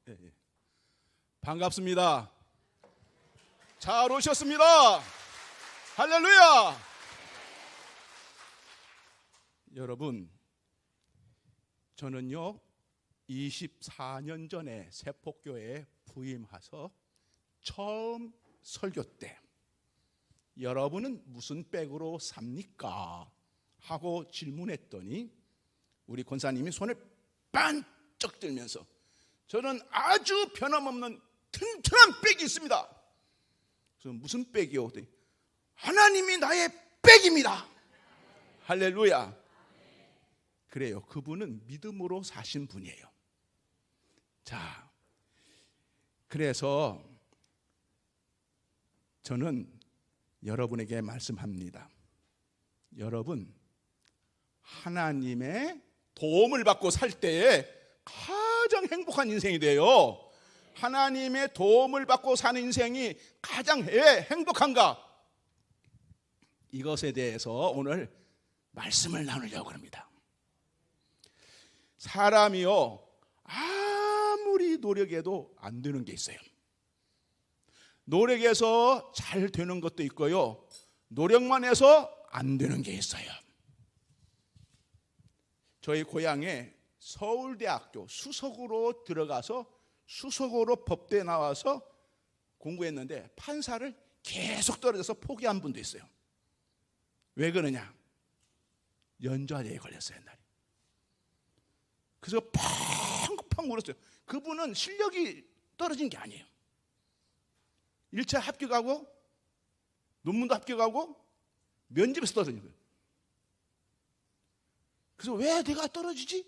예. 반갑습니다. 잘 오셨습니다. 할렐루야. 여러분, 저는요 24년 전에 세폭교회에 부임해서 처음 설교 때 여러분은 무슨 백으로 삽니까? 하고 질문했더니 우리 권사님이 손을 반짝 들면서 저는 아주 변함없는 튼튼한 백이 있습니다. 그래서 무슨 백이요? 하나님이 나의 백입니다. 할렐루야. 그래요. 그분은 믿음으로 사신 분이에요. 자, 그래서 저는 여러분에게 말씀합니다. 여러분, 하나님의 도움을 받고 살 때에 가장 행복한 인생이 돼요. 하나님의 도움을 받고 사는 인생이 가장 왜 행복한가? 이것에 대해서 오늘 말씀을 나누려고 합니다. 사람이요 아무리 노력해도 안 되는 게 있어요. 노력해서 잘 되는 것도 있고요, 노력만 해서 안 되는 게 있어요. 저희 고향에 서울대학교 수석으로 들어가서 수석으로 법대에 나와서 공부했는데 판사를 계속 떨어져서 포기한 분도 있어요. 왜 그러냐? 연좌제에 걸렸어요, 옛날에. 그래서 팡팡 울었어요. 그분은 실력이 떨어진 게 아니에요. 1차 합격하고 논문도 합격하고 면접에서 떨어진 거예요. 그래서 왜 내가 떨어지지?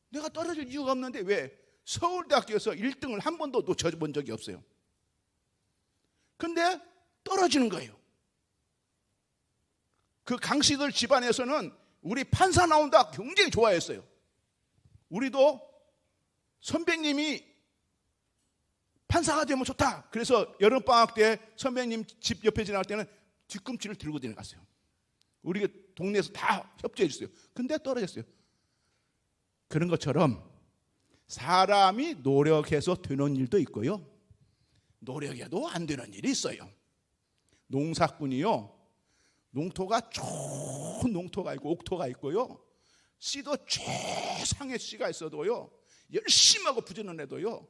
내가 떨어질 이유가 없는데 왜? 서울대학교에서 1등을 한 번도 놓쳐본 적이 없어요. 근데 떨어지는 거예요. 그 강씨들 집안에서는 우리 판사 나온다 굉장히 좋아했어요. 우리도 선배님이 판사가 되면 좋다. 그래서 여름방학 때 선배님 집 옆에 지나갈 때는 뒤꿈치를 들고 지나갔어요. 우리 동네에서 다 협조해 줬어요. 근데 떨어졌어요. 그런 것처럼 사람이 노력해서 되는 일도 있고요, 노력해도 안 되는 일이 있어요. 농사꾼이요, 농토가 좋은 농토가 있고 옥토가 있고요, 씨도 최상의 씨가 있어도요, 열심히 하고 부지런해도요,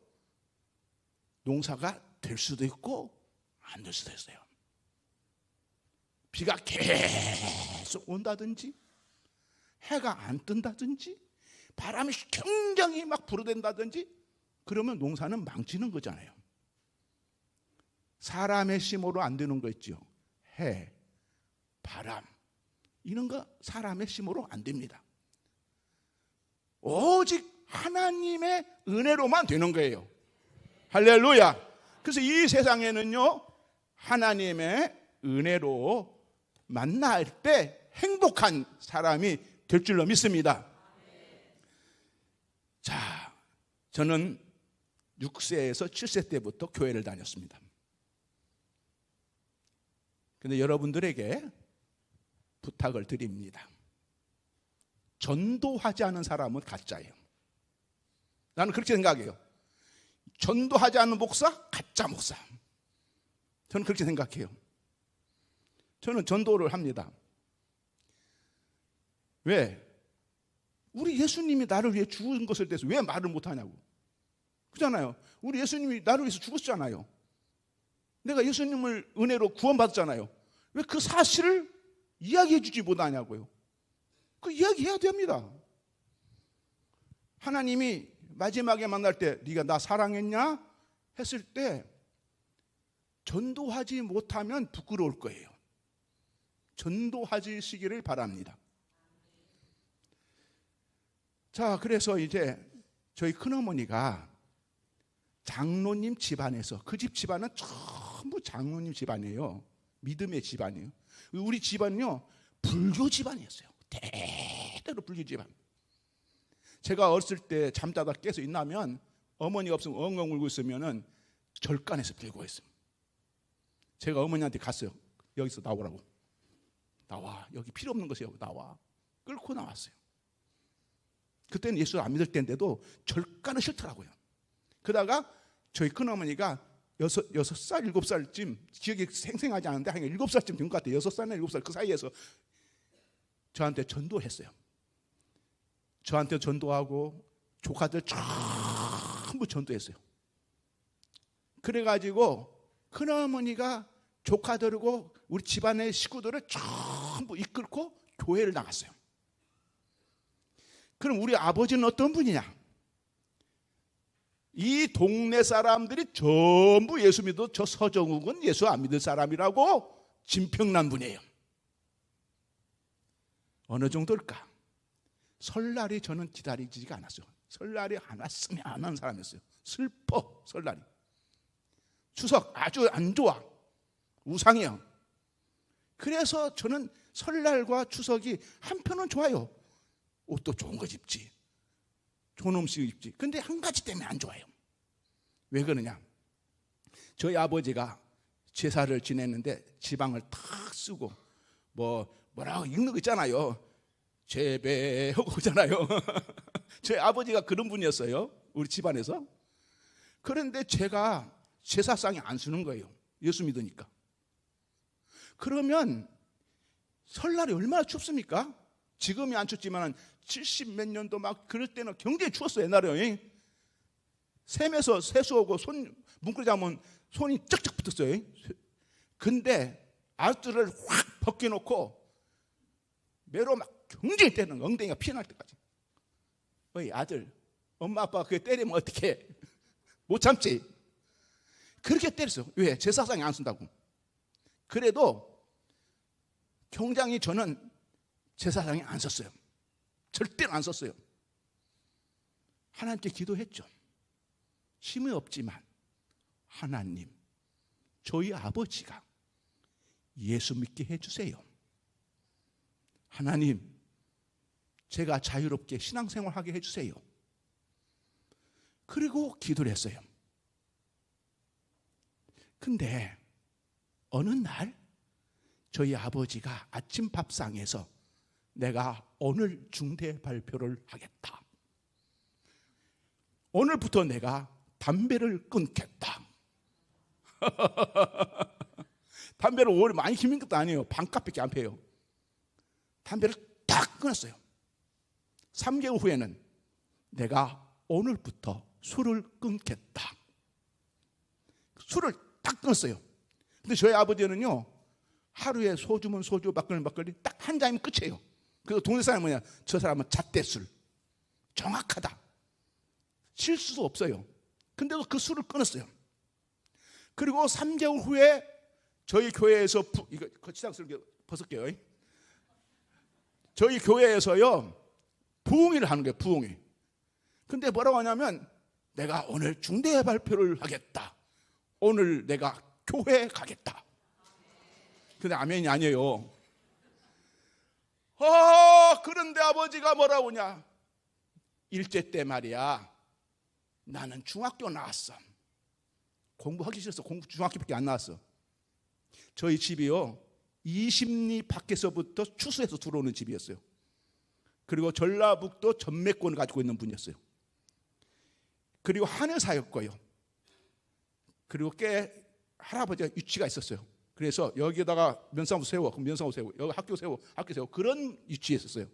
농사가 될 수도 있고 안 될 수도 있어요. 비가 계속 온다든지 해가 안 뜬다든지 바람이 굉장히 막 불어댄다든지 그러면 농사는 망치는 거잖아요. 사람의 힘으로 안 되는 거 있죠. 해, 바람, 이런 거 사람의 힘으로 안 됩니다. 오직 하나님의 은혜로만 되는 거예요. 할렐루야. 그래서 이 세상에는요 하나님의 은혜로 만날 때 행복한 사람이 될 줄로 믿습니다. 자, 저는 6세에서 7세 때부터 교회를 다녔습니다. 그런데 여러분들에게 부탁을 드립니다. 전도하지 않은 사람은 가짜예요. 나는 그렇게 생각해요. 전도하지 않는 목사, 가짜 목사. 저는 그렇게 생각해요. 저는 전도를 합니다. 왜? 우리 예수님이 나를 위해 죽은 것에 대해서 왜 말을 못하냐고. 그렇잖아요. 우리 예수님이 나를 위해서 죽었잖아요. 내가 예수님을 은혜로 구원받았잖아요. 왜 그 사실을 이야기해 주지 못하냐고요. 그 이야기해야 됩니다. 하나님이 마지막에 만날 때 네가 나 사랑했냐? 했을 때 전도하지 못하면 부끄러울 거예요. 전도하시기를 바랍니다. 자, 그래서 이제 저희 큰어머니가 장로님 집안에서, 그 집 집안은 전부 장로님 집안이에요. 믿음의 집안이에요. 우리 집안은요 불교 집안이었어요. 대대로 불교 집안. 제가 어렸을 때 잠자다 깨서 있나면 어머니가 없으면 엉엉 울고 있으면은 절간에서 들고 있습니다. 제가 어머니한테 갔어요. 여기서 나오라고. 나와. 여기 필요 없는 것이에요. 나와. 끌고 나왔어요. 그때는 예수를 안 믿을 때인데도 절간은 싫더라고요. 그러다가 저희 큰어머니가 6살, 7살쯤 기억이 생생하지 않은데 한 7살쯤 된 것 같아요. 6살이나 7살 그 사이에서 저한테 전도를 했어요. 저한테 전도하고 조카들 전부 전도했어요. 그래가지고 큰어머니가 조카들하고 우리 집안의 식구들을 전부 이끌고 교회를 나갔어요. 그럼 우리 아버지는 어떤 분이냐? 이 동네 사람들이 전부 예수 믿어 저 서정욱은 예수 안 믿을 사람이라고 진평난 분이에요. 어느 정도일까? 설날이 저는 기다리지가 않았어요. 설날이 안 왔으면 안 하는 사람이었어요. 슬퍼 설날이. 추석 아주 안 좋아. 우상이야. 그래서 저는 설날과 추석이 한편은 좋아요. 옷도 좋은 거 입지, 좋은 음식 입지. 근데 한 가지 때문에 안 좋아요. 왜 그러냐? 저희 아버지가 제사를 지냈는데 지방을 탁 쓰고 뭐라고 읽는 거 있잖아요. 재배하고 있잖아요. 저희 아버지가 그런 분이었어요. 우리 집안에서. 그런데 제가 제사상에 안 쓰는 거예요. 예수 믿으니까. 그러면 설날이 얼마나 춥습니까? 지금이 안 춥지만 70 몇 년도 막 그럴 때는 굉장히 추웠어요. 옛날에 샘에서 세수하고 손 문고리 잡으면 손이 쩍쩍 붙었어요. 근데 알뜰을 확 벗겨놓고 매로 막 굉장히 때리는 거, 엉덩이가 피어날 때까지. 어이 아들, 엄마 아빠가 그게 때리면 어떻게 못 참지? 그렇게 때렸어요. 왜? 제사상에 안 쓴다고. 그래도 굉장히 저는 제사상에 안 썼어요. 절대로 안 썼어요. 하나님께 기도했죠. 힘이 없지만 하나님, 저희 아버지가 예수 믿게 해주세요. 하나님, 제가 자유롭게 신앙생활하게 해주세요. 그리고 기도를 했어요. 근데 어느 날 저희 아버지가 아침 밥상에서 내가 오늘 중대 발표를 하겠다. 오늘부터 내가 담배를 끊겠다. 담배를 오래 많이 피는 것도 아니에요. 반값밖에 안 피워요. 담배를 딱 끊었어요. 3개월 후에는 내가 오늘부터 술을 끊겠다. 술을 딱 끊었어요. 근데 저희 아버지는요, 하루에 소주면 소주, 막걸리 막걸리 딱 한 잔이면 끝이에요. 그래서 동네 사람은 뭐냐? 저 사람은 잣대술. 정확하다. 실수도 없어요. 근데도 그 술을 끊었어요. 그리고 3개월 후에 저희 교회에서 이거 거치장스럽게 벗을게요. 저희 교회에서요 부흥회를 하는 거예요. 부흥회. 근데 뭐라고 하냐면 내가 오늘 중대 발표를 하겠다. 오늘 내가 교회 가겠다. 근데 아멘이 아니에요. 그런데 아버지가 뭐라고 하냐? 일제 때 말이야, 나는 중학교 나왔어. 공부하기 싫어서 중학교밖에 안 나왔어. 저희 집이요 20리 밖에서부터 추수해서 들어오는 집이었어요. 그리고 전라북도 전매권을 가지고 있는 분이었어요. 그리고 한의사였고요. 그리고 꽤 할아버지가 유치가 있었어요. 그래서 여기에다가 면사무 세워, 그럼 면사무 세워, 여기 학교 세워, 학교 세워, 그런 유치에 있었어요.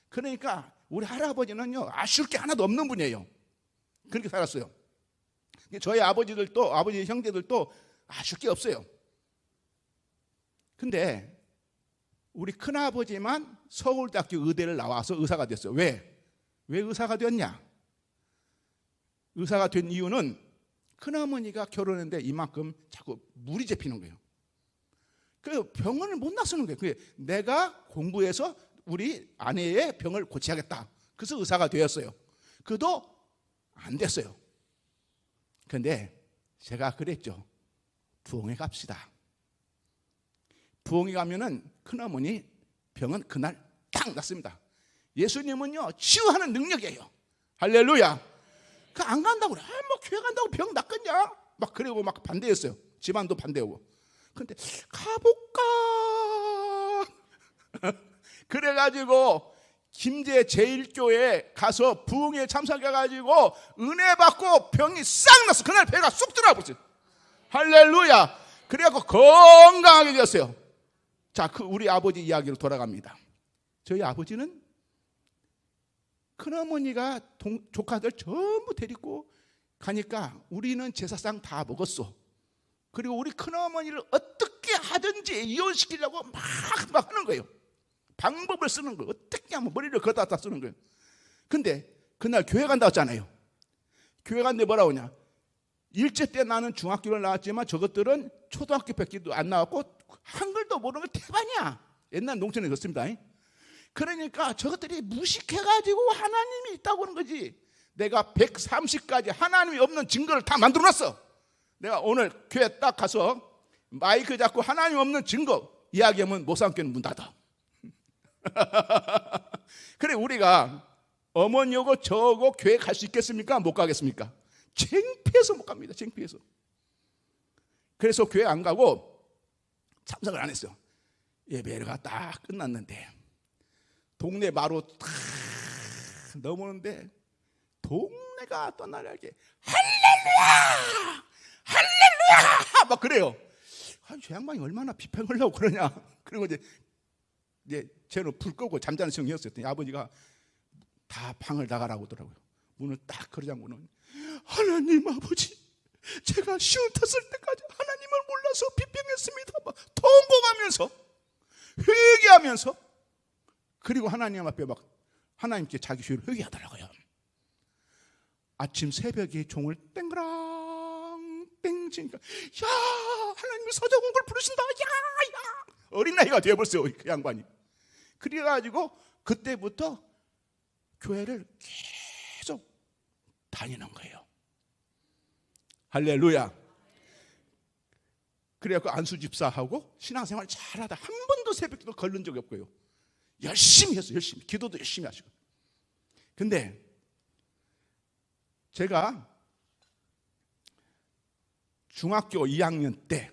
그러니까 우리 할아버지는요 아쉬울 게 하나도 없는 분이에요. 그렇게 살았어요. 저희 아버지들도, 아버지 형제들도 아쉬울 게 없어요. 근데 우리 큰아버지만 서울대학교 의대를 나와서 의사가 됐어요. 왜 의사가 됐냐? 의사가 된 이유는 큰어머니가 결혼했는데 이만큼 자꾸 물이 잡히는 거예요. 그 병원을 못 나서는 거예요. 내가 공부해서 우리 아내의 병을 고쳐야겠다. 그래서 의사가 되었어요. 그도 안 됐어요. 그런데 제가 그랬죠. 부흥회 갑시다. 부흥회 가면은 큰어머니 병은 그날 딱 낫습니다. 예수님은요 치유하는 능력이에요. 할렐루야. 그 안 간다고 그래. 뭐 교회 간다고 병 낫겠냐? 막 그러고 막 반대했어요. 집안도 반대하고. 근데 가볼까? 그래가지고 김제 제1교회에 가서 부흥회에 참석해가지고 은혜 받고 병이 싹 났어. 그날 배가 쑥 들어가버렸어요. 할렐루야. 그래갖고 건강하게 되었어요. 자, 우리 아버지 이야기로 돌아갑니다. 저희 아버지는 큰어머니가 조카들 전부 데리고 가니까 우리는 제사상 다 먹었어. 그리고 우리 큰어머니를 어떻게 하든지 이혼시키려고 막 하는 거예요. 방법을 쓰는 거예요. 어떻게 하면 머리를 걷다 쓰는 거예요. 근데 그날 교회 간다고 했잖아요. 교회 간데 뭐라고 하냐. 일제 때 나는 중학교를 나왔지만 저것들은 초등학교 뺏기도 안 나왔고 한글도 모르는 게 태반이야. 옛날 농촌에 그렇습니다. 그러니까 저것들이 무식해가지고 하나님이 있다고 하는 거지. 내가 130가지 하나님이 없는 증거를 다 만들어놨어. 내가 오늘 교회 딱 가서 마이크 잡고 하나님 없는 증거 이야기하면 모상교회는 문 닫아. 그래 우리가 어머니하고 저하고 교회 갈 수 있겠습니까? 못 가겠습니까? 창피해서 못 갑니다. 창피해서. 그래서 교회 안 가고 참석을 안 했어요. 예배가 딱 끝났는데 동네 마루 탁 넘어오는데 동네가 떠나게 할렐루야! 할렐루야! 막 그래요. 저 양반이 얼마나 비평을 하려고 그러냐. 그리고 이제 쟤는 불 끄고 잠자는 중이었어요. 아버지가 다 방을 나가라고 하더라고요. 문을 딱 걸어잠그는 하나님 아버지, 제가 쉬운 탔을 때까지 하나님을 몰라서 비평했습니다. 막 통곡하면서 회개하면서 그리고 하나님 앞에 막 하나님께 자기 죄를 회개하더라고요. 아침 새벽에 종을 땡그랑 땡치니까 야 하나님이 서정훈을 부르신다. 야 어린아이가 되어버렸어요. 그 양반이. 그래가지고 그때부터 교회를 계속 다니는 거예요. 할렐루야. 그래갖고 안수집사하고 신앙생활 잘하다 한 번도 새벽기도 걸른 적이 없고요. 열심히 했어요. 열심히. 기도도 열심히 하시고. 근데 제가 중학교 2학년 때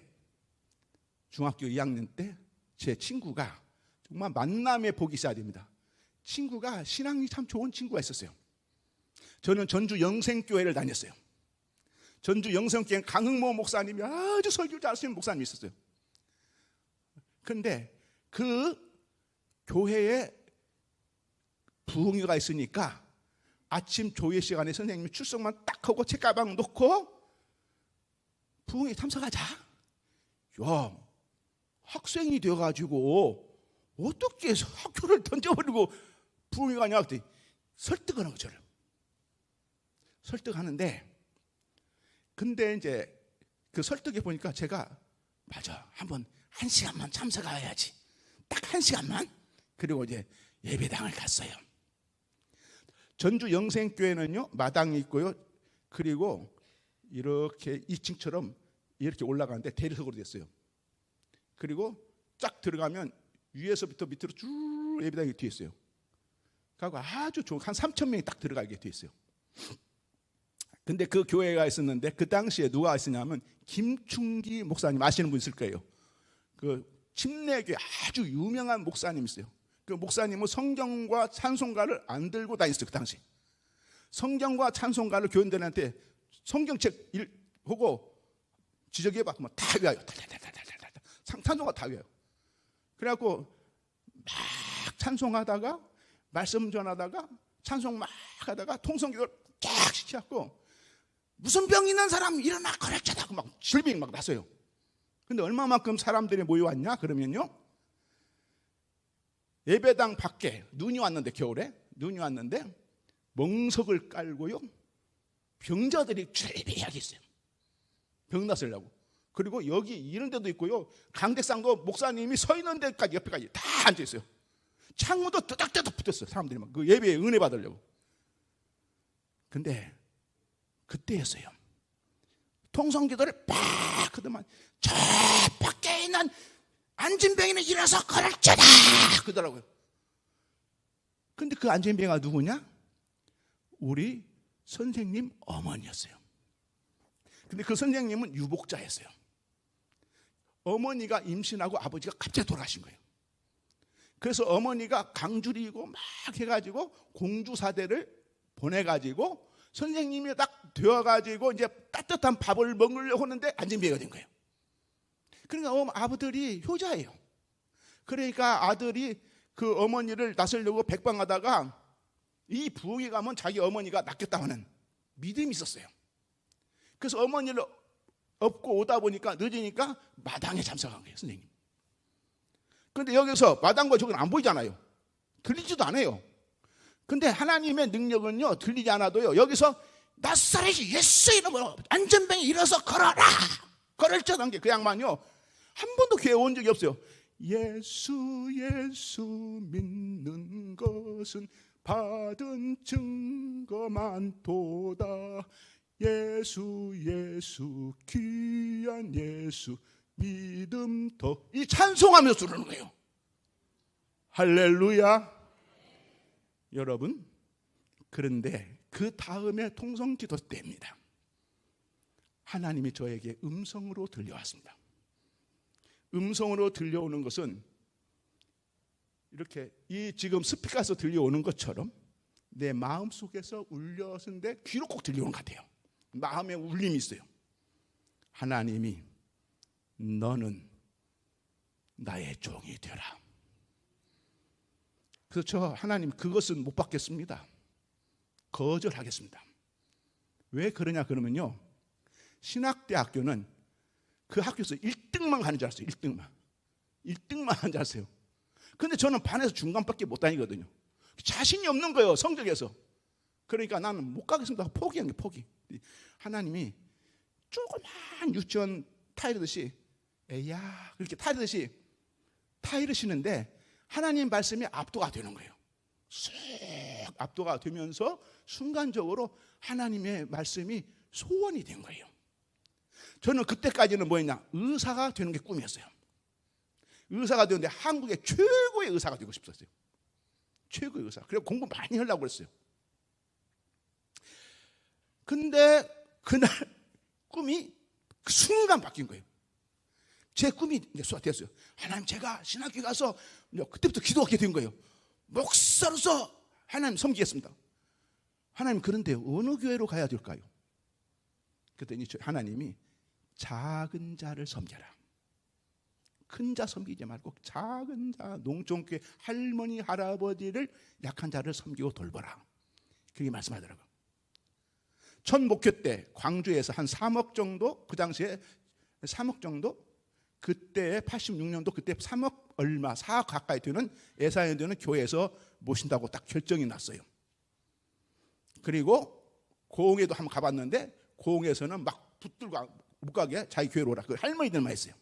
제 친구가 정말 만남의 복이 있어야 됩니다. 친구가 신앙이 참 좋은 친구가 있었어요. 저는 전주 영생교회를 다녔어요. 전주 영생교회 강흥모 목사님이 아주 설교 잘하시는 목사님이 있었어요. 그런데 그 교회에 부흥회가 있으니까 아침 조회 시간에 선생님이 출석만 딱 하고 책가방 놓고 부흥회에 참석하자. 야, 학생이 되어가지고 어떻게 학교를 던져버리고 부흥회 가냐 그랬더니 설득하는 거죠. 설득하는데 근데 이제 그 설득해 보니까 제가 맞아 한번 1시간만 참석해야지. 딱 1시간만. 그리고 이제 예배당을 갔어요. 전주 영생교회는요 마당이 있고요. 그리고 이렇게 2층처럼 이렇게 올라가는데 대리석으로 됐어요. 그리고 쫙 들어가면 위에서부터 밑으로 쭉 예배당이 뒤에 있어요. 그리고 아주 좋은 한 3,000명이 딱 들어가게 돼 있어요. 근데 그 교회가 있었는데 그 당시에 누가 있었냐면 김충기 목사님 아시는 분 있을 거예요. 그 침례교회 아주 유명한 목사님 있어요. 그 목사님은 성경과 찬송가를 안 들고 다녔어요. 그 당시 성경과 찬송가를 교인들한테 성경책 보고 지적해봐 뭐 다 외워요. 찬송가 다 외워요. 그래갖고 막 찬송하다가 말씀 전하다가 찬송 막 하다가 통성기도를 쫙 시켜갖고 무슨 병 있는 사람 일어나 걸어쩌다고 막 질병 막 났어요. 근데 얼마만큼 사람들이 모여왔냐 그러면요 예배당 밖에 눈이 왔는데 겨울에 눈이 왔는데 멍석을 깔고요 병자들이 줄비하게 있어요. 병 났으려고. 그리고 여기 이런 데도 있고요 강대상도 목사님이 서 있는 데까지 옆에까지 다 앉아 있어요. 창문도 뜨덕뜨덕 붙었어요. 사람들이 막 그 예배에 은혜 받으려고. 근데 그때였어요. 통성기도를 팍 하더만 저 밖에 있는 안진병이는 일어서 걸을지어다 그러더라고요. 근데 그 안진병이가 누구냐? 우리 선생님 어머니였어요. 근데 그 선생님은 유복자였어요. 어머니가 임신하고 아버지가 갑자기 돌아가신 거예요. 그래서 어머니가 강줄이고 막 해가지고 공주사대를 보내가지고 선생님이 딱 되어가지고 이제 따뜻한 밥을 먹으려고 하는데 안 준비가 된 거예요. 그러니까 아버들이 효자예요. 그러니까 아들이 그 어머니를 나서려고 백방하다가 이 부엌에 가면 자기 어머니가 낫겠다는 믿음이 있었어요. 그래서 어머니를 업고 오다 보니까 늦으니까 마당에 잠석한 거예요, 선생님. 그런데 여기서 마당과 저건 안 보이잖아요. 들리지도 않아요. 근데 하나님의 능력은요, 들리지 않아도요, 여기서 나사렛이 예수 이름으로 안전뱅이 일어서 걸어라! 걸을 쩌던 게 그 양반이요, 한 번도 교회 온 적이 없어요. 예수 믿는 것은 받은 증거 많도다. 예수 귀한 예수 믿음 더, 이 찬송하면서 부르는 거예요. 할렐루야. 여러분, 그런데 그 다음에 통성기도 때입니다. 하나님이 저에게 음성으로 들려왔습니다. 음성으로 들려오는 것은 이렇게 이 지금 스피커에서 들려오는 것처럼 내 마음속에서 울렸는데 귀로 꼭 들려오는 것 같아요. 마음에 울림이 있어요. 하나님이 너는 나의 종이 되라. 그래서 저 하나님 그것은 못 받겠습니다. 거절하겠습니다. 왜 그러냐 그러면요, 신학대학교는 그 학교에서 1등만 가는 줄 알았어요. 1등만 하는 줄 알았어요. 근데 저는 반에서 중간밖에 못 다니거든요. 자신이 없는 거예요, 성적에서. 그러니까 나는 못 가겠습니다. 포기한 게 포기. 하나님이 조그만 유치원 타이르듯이 에야 그렇게 타이르듯이 타이르시는데 하나님 말씀이 압도가 되는 거예요. 쑥 압도가 되면서 순간적으로 하나님의 말씀이 소원이 된 거예요. 저는 그때까지는 뭐였냐, 의사가 되는 게 꿈이었어요. 의사가 되는데 한국의 최고의 의사가 되고 싶었어요. 최고의 의사. 그래서 공부 많이 하려고 그랬어요. 근데 그날 꿈이 그 순간 바뀐 거예요. 제 꿈이 이제 됐어요. 하나님, 제가 신학교 가서 그때부터 기도하게 된 거예요. 목사로서 하나님 섬기겠습니다. 하나님, 그런데 어느 교회로 가야 될까요? 그랬더니 하나님이 작은 자를 섬겨라. 큰 자 섬기지 말고 작은 자, 농촌교회 할머니 할아버지를, 약한 자를 섬기고 돌보라. 그렇게 말씀하더라고요. 첫 목회 때 광주에서 한 3억 정도, 그 당시에 3억 정도, 그때 86년도 그때 3억 얼마, 4억 가까이 되는 예산이 되는 교회에서 모신다고 딱 결정이 났어요. 그리고 고흥에도 한번 가봤는데 고흥에서는 막 붙들고 못 가게 자기 교회로 오라. 그 할머니들만 했어요.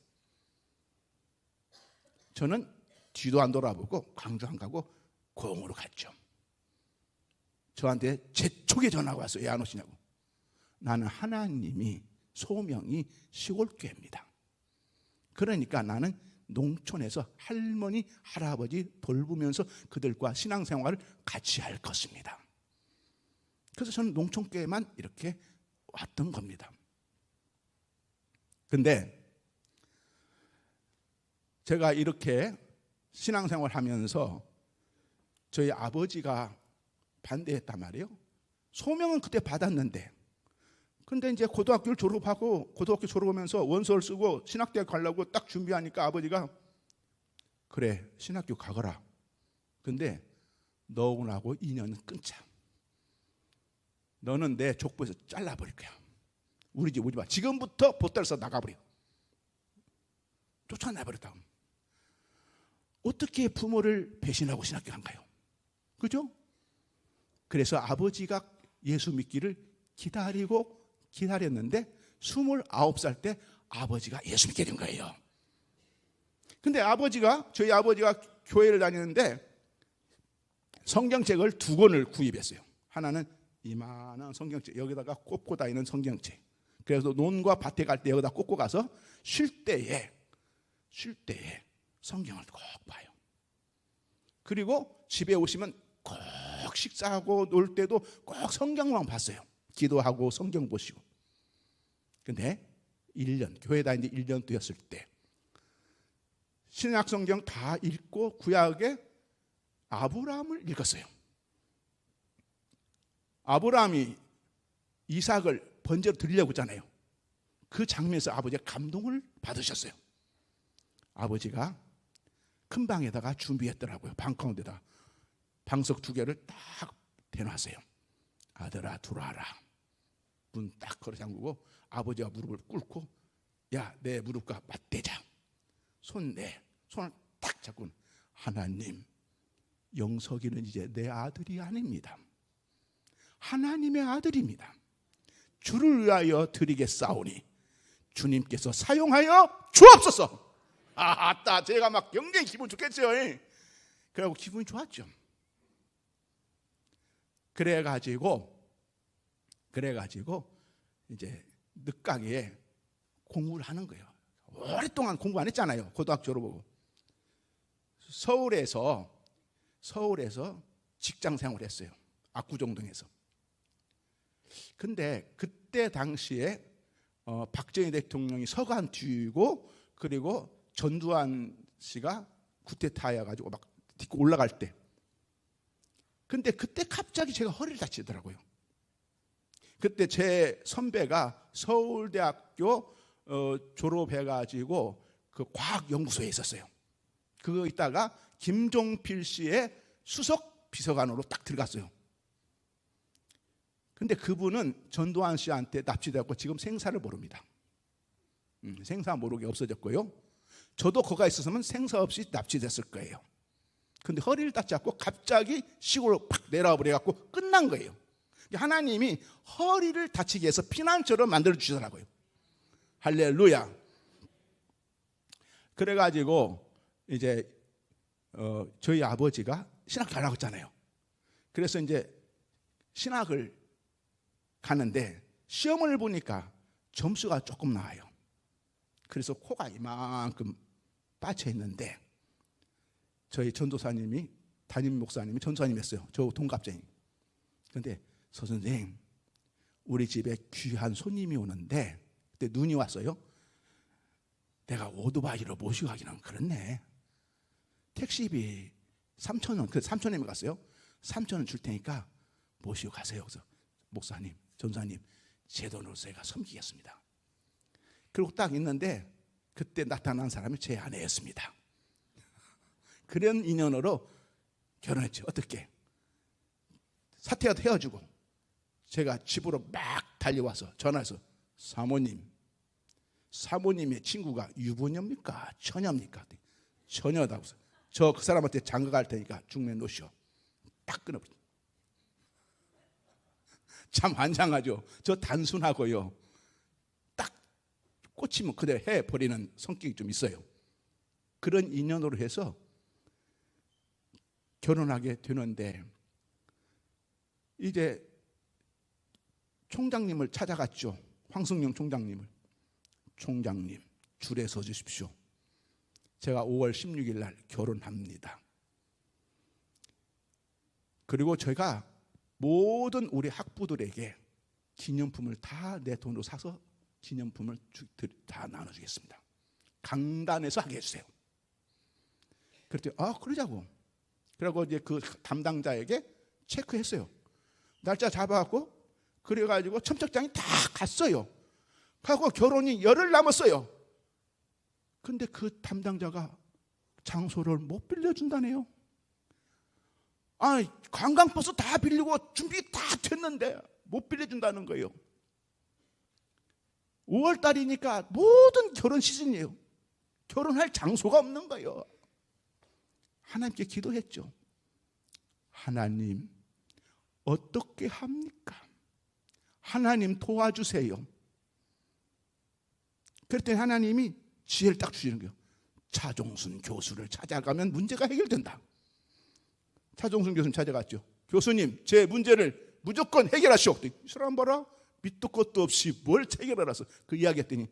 저는 뒤도 안 돌아보고 광주 안 가고 고흥으로 갔죠. 저한테 재촉에 전화가 왔어요. 왜 안 오시냐고. 나는 하나님이 소명이 시골교회입니다. 그러니까 나는 농촌에서 할머니 할아버지 돌보면서 그들과 신앙생활을 같이 할 것입니다. 그래서 저는 농촌교회만 이렇게 왔던 겁니다. 근데 제가 이렇게 신앙생활 하면서 저희 아버지가 반대했단 말이에요. 소명은 그때 받았는데, 근데 이제 고등학교를 졸업하고 고등학교 졸업하면서 원서를 쓰고 신학대학 가려고 딱 준비하니까 아버지가 그래, 신학교 가거라. 근데 너하고 2년은 끊자. 너는 내 족보에서 잘라버릴 거야. 우리 집 오지 마. 지금부터 보따리 싸서 나가버려. 쫓아내버렸다. 어떻게 부모를 배신하고 신학교 간가요? 그죠? 그래서 아버지가 예수 믿기를 기다렸는데 29살 때 아버지가 예수 믿게 된 거예요. 근데 저희 아버지가 교회를 다니는데 성경책을 2권을 구입했어요. 하나는 이만한 성경책, 여기다가 꽂고 다니는 성경책. 그래서 논과 밭에 갈 때 여기다 꽂고 가서 쉴 때에 성경을 꼭 봐요. 그리고 집에 오시면 꼭 식사하고 놀 때도 꼭 성경만 봤어요. 기도하고 성경 보시고. 근데 1년, 교회 다니는데 1년 되었을 때 신약 성경 다 읽고 구약에 아브라함을 읽었어요. 아브라함이 이삭을 번제로 드리려고 했잖아요. 그 장면에서 아버지가 감동을 받으셨어요. 아버지가 큰 방에다가 준비했더라고요. 방 가운데다 방석 2개를 딱 대놨어요. 아들아 들어와라. 문 딱 걸어 잠그고 아버지가 무릎을 꿇고 야, 내 무릎과 맞대자. 손을 딱 잡고 하나님, 영석이는 이제 내 아들이 아닙니다. 하나님의 아들입니다. 주를 위하여 드리겠사오니 주님께서 사용하여 주옵소서. 아따, 제가 막 굉장히 기분 좋겠죠. 그래갖고 기분이 좋았죠. 그래가지고 이제 늦가게에 공부를 하는 거예요. 오랫동안 공부 안 했잖아요. 고등학교 졸업하고 서울에서 직장 생활을 했어요. 압구정동에서. 근데 그때 당시에 박정희 대통령이 서관 뒤고 그리고 전두환 씨가 쿠데타해 가지고 막 딛고 올라갈 때, 근데 그때 갑자기 제가 허리를 다치더라고요. 그때 제 선배가 서울대학교 졸업해가지고 그 과학연구소에 있었어요. 그거 있다가 김종필 씨의 수석 비서관으로 딱 들어갔어요. 근데 그분은 전두환 씨한테 납치되었고 지금 생사를 모릅니다. 생사 모르게 없어졌고요. 저도 거기에 있었으면 생사 없이 납치됐을 거예요. 근데 허리를 다쳤고 갑자기 시골로 팍 내려와 버려갖고 끝난 거예요. 하나님이 허리를 다치게 해서 피난처로 만들어 주시더라고요. 할렐루야. 그래가지고 이제 저희 아버지가 신학 가라고 했잖아요. 그래서 이제 신학을 가는데 시험을 보니까 점수가 조금 나와요. 그래서 코가 이만큼 빠져 있는데 저희 전도사님이, 담임 목사님이 전도사님이었어요. 저 동갑쟁이. 그런데 선생님, 우리 집에 귀한 손님이 오는데 그때 눈이 왔어요. 내가 오토바이로 모시고 가기는 그렇네. 택시비 3,000원, 그 3,000원에 갔어요. 3,000원 줄 테니까 모시고 가세요. 그래서 목사님, 전사님, 제 돈으로 제가 섬기겠습니다. 그리고 딱 있는데 그때 나타난 사람이 제 아내였습니다. 그런 인연으로 결혼했죠. 어떻게? 사태가 헤어지고 제가 집으로 막 달려와서 전화해서 사모님의 친구가 유부녀입니까? 처녀입니까? 처녀다고. 저 그 사람한테 장가갈 테니까 중매 놓으시오. 딱 끊어버려. 참 환장하죠. 저 단순하고요. 딱 꽂히면 그대로 해버리는 성격이 좀 있어요. 그런 인연으로 해서 결혼하게 되는데 이제 총장님을 찾아갔죠. 황승용 총장님을. 총장님, 줄에 서 주십시오. 제가 5월 16일 날 결혼합니다. 그리고 제가 모든 우리 학부들에게 기념품을 다 내 돈으로 사서 기념품을 다 나눠주겠습니다. 강단에서 하게 해주세요. 그랬더니 그러자고. 그리고 이제 그 담당자에게 체크했어요. 날짜 잡아갖고 그래가지고 첨척장이 다 갔어요. 하고 결혼이 열흘 남았어요. 근데 그 담당자가 장소를 못 빌려준다네요. 관광버스 다 빌리고 준비 다 됐는데 못 빌려준다는 거예요. 5월 달이니까 모든 결혼 시즌이에요. 결혼할 장소가 없는 거예요. 하나님께 기도했죠. 하나님, 어떻게 합니까? 하나님 도와주세요. 그랬더니 하나님이 지혜를 딱 주시는 거예요. 차종순 교수를 찾아가면 문제가 해결된다. 차종순 교수님 찾아갔죠. 교수님, 제 문제를 무조건 해결하시오. 이 사람 봐라, 밑도 끝도 없이 뭘 해결하라서 그 이야기했더니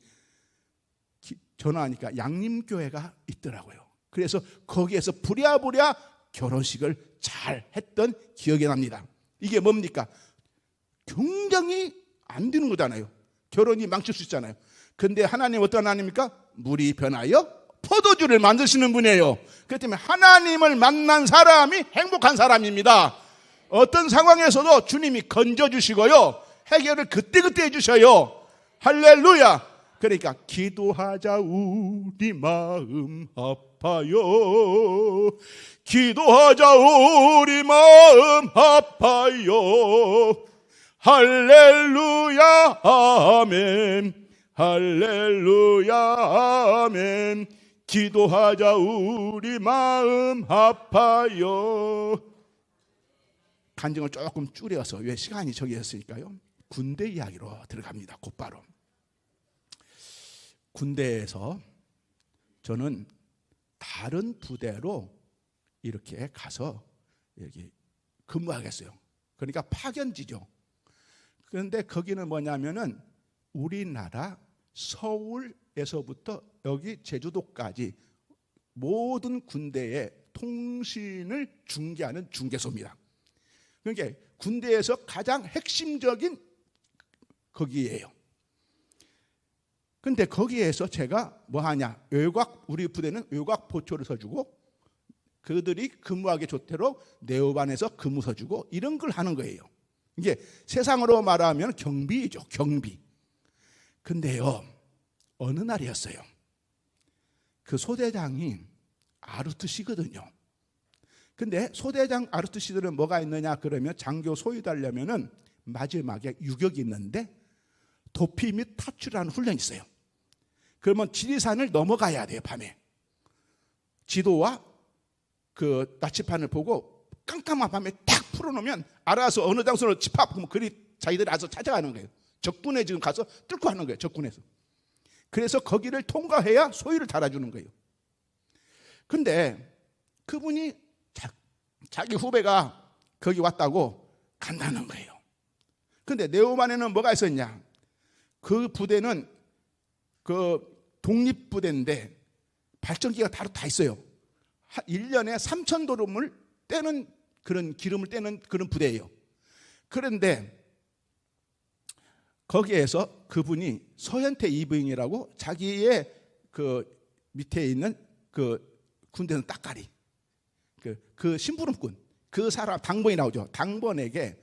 전화하니까 양림교회가 있더라고요. 그래서 거기에서 부랴부랴 결혼식을 잘 했던 기억이 납니다. 이게 뭡니까? 굉장히 안 되는 거잖아요. 결혼이 망칠 수 있잖아요. 근데 하나님 어떤 하나님입니까? 물이 변하여 포도주를 만드시는 분이에요. 그렇기 때문에 하나님을 만난 사람이 행복한 사람입니다. 어떤 상황에서도 주님이 건져주시고요, 해결을 그때그때 해주셔요. 할렐루야. 그러니까 기도하자 우리 마음 아파요, 기도하자 우리 마음 아파요. 할렐루야 아멘, 할렐루야 아멘. 기도하자 우리 마음 아파요. 간증을 조금 줄여서, 왜 시간이 적였으니까요, 군대 이야기로 들어갑니다. 곧바로. 군대에서 저는 다른 부대로 이렇게 가서 여기 근무하겠어요. 그러니까 파견지죠. 그런데 거기는 뭐냐면은 우리나라 서울에서부터 여기 제주도까지 모든 군대의 통신을 중개하는 중개소입니다. 그러니까 군대에서 가장 핵심적인 거기에요. 근데 거기에서 제가 뭐 하냐, 외곽, 우리 부대는 외곽 보초를 서주고 그들이 근무하기 좋도록 네오반에서 근무 서주고 이런 걸 하는 거예요. 이게 세상으로 말하면 경비죠, 경비. 근데요, 어느 날이었어요, 그 소대장이 아르투시거든요. 근데 소대장 아르투시들은 뭐가 있느냐 그러면, 장교 소유하려면은 마지막에 유격이 있는데 도피 및 타출하는 훈련이 있어요. 그러면 지리산을 넘어가야 돼요. 밤에 지도와 그 나치판을 보고 깜깜한 밤에 딱 풀어놓으면 알아서 어느 장소로 집합하면 그리 자기들이 알아서 찾아가는 거예요. 적군에 지금 가서 뚫고 하는 거예요. 적군에서. 그래서 거기를 통과해야 소유를 달아주는 거예요. 근데 그분이 자기 후배가 거기 왔다고 간다는 거예요. 근데 네오만에는 뭐가 있었냐, 그 부대는 그 독립부대인데 발전기가 다 있어요. 1년에 3,000도름을 떼는 그런 기름을 떼는 그런 부대예요. 그런데 거기에서 그분이 서현태 이브잉이라고 자기의 그 밑에 있는 그 군대는 따까리 그 심부름꾼, 그 사람 당번이 나오죠. 당번에게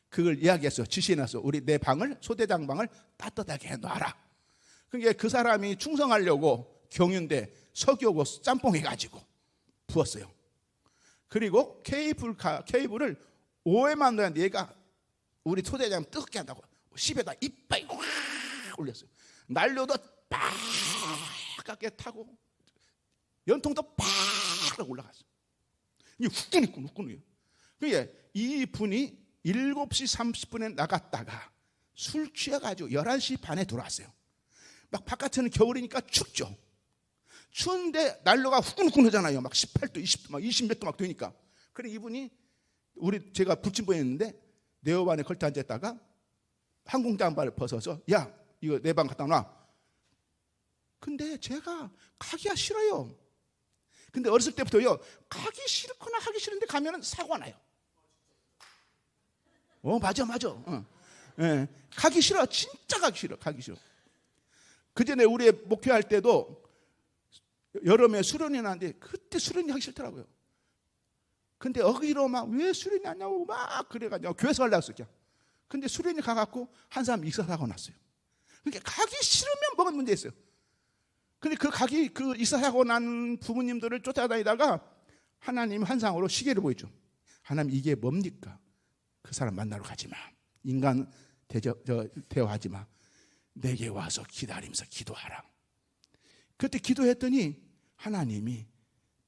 그걸 이야기했어요. 지시해놨어. 내 방을, 소대장 방을 따뜻하게 해놔라. 그러니까 그 사람이 충성하려고 경유인데 석유하고 짬뽕 해가지고 부었어요. 그리고 케이블을 5회만 넣었는데 얘가 우리 소대장 뜨겁게 한다고 10에다 이빨 확 올렸어요. 난로도 빡 타고 연통도 팍 올라갔어요. 이게 후끈후끈이에요. 그러니까 이 분이 7시 30분에 나갔다가 술 취해가지고 11시 반에 돌아왔어요. 막 바깥에는 겨울이니까 춥죠. 추운데 난로가 후끈후끈 하잖아요. 막 18도, 20도, 막 20몇 도 막 되니까. 그래 이분이 제가 불침번에 있는데 네오반에 걸터 앉았다가 항공 잠바를 벗어서, 야 이거 내 방 갖다 놔. 근데 제가 가기가 싫어요. 근데 어렸을 때부터요, 가기 싫거나 하기 싫은데 가면은 사고가 나요. 맞아. 예, 가기 싫어. 진짜 가기 싫어. 그 전에 우리 목회할 때도 여름에 수련회 나는데 그때 수련회 하기 싫더라고요. 근데 어기로 막 왜 수련회 하냐고 막 그래가지고 교회에서 하려고 했었죠. 근데 수련회 가갖고 한 사람 익사사고 났어요. 그러니까 가기 싫으면 뭐가 문제 있어요. 근데 그 익사사고 난 부모님들을 쫓아다니다가 하나님 환상으로 시계를 보여줘. 하나님 이게 뭡니까? 그 사람 만나러 가지 마. 인간 대화하지 마. 내게 와서 기다리면서 기도하라. 그때 기도했더니 하나님이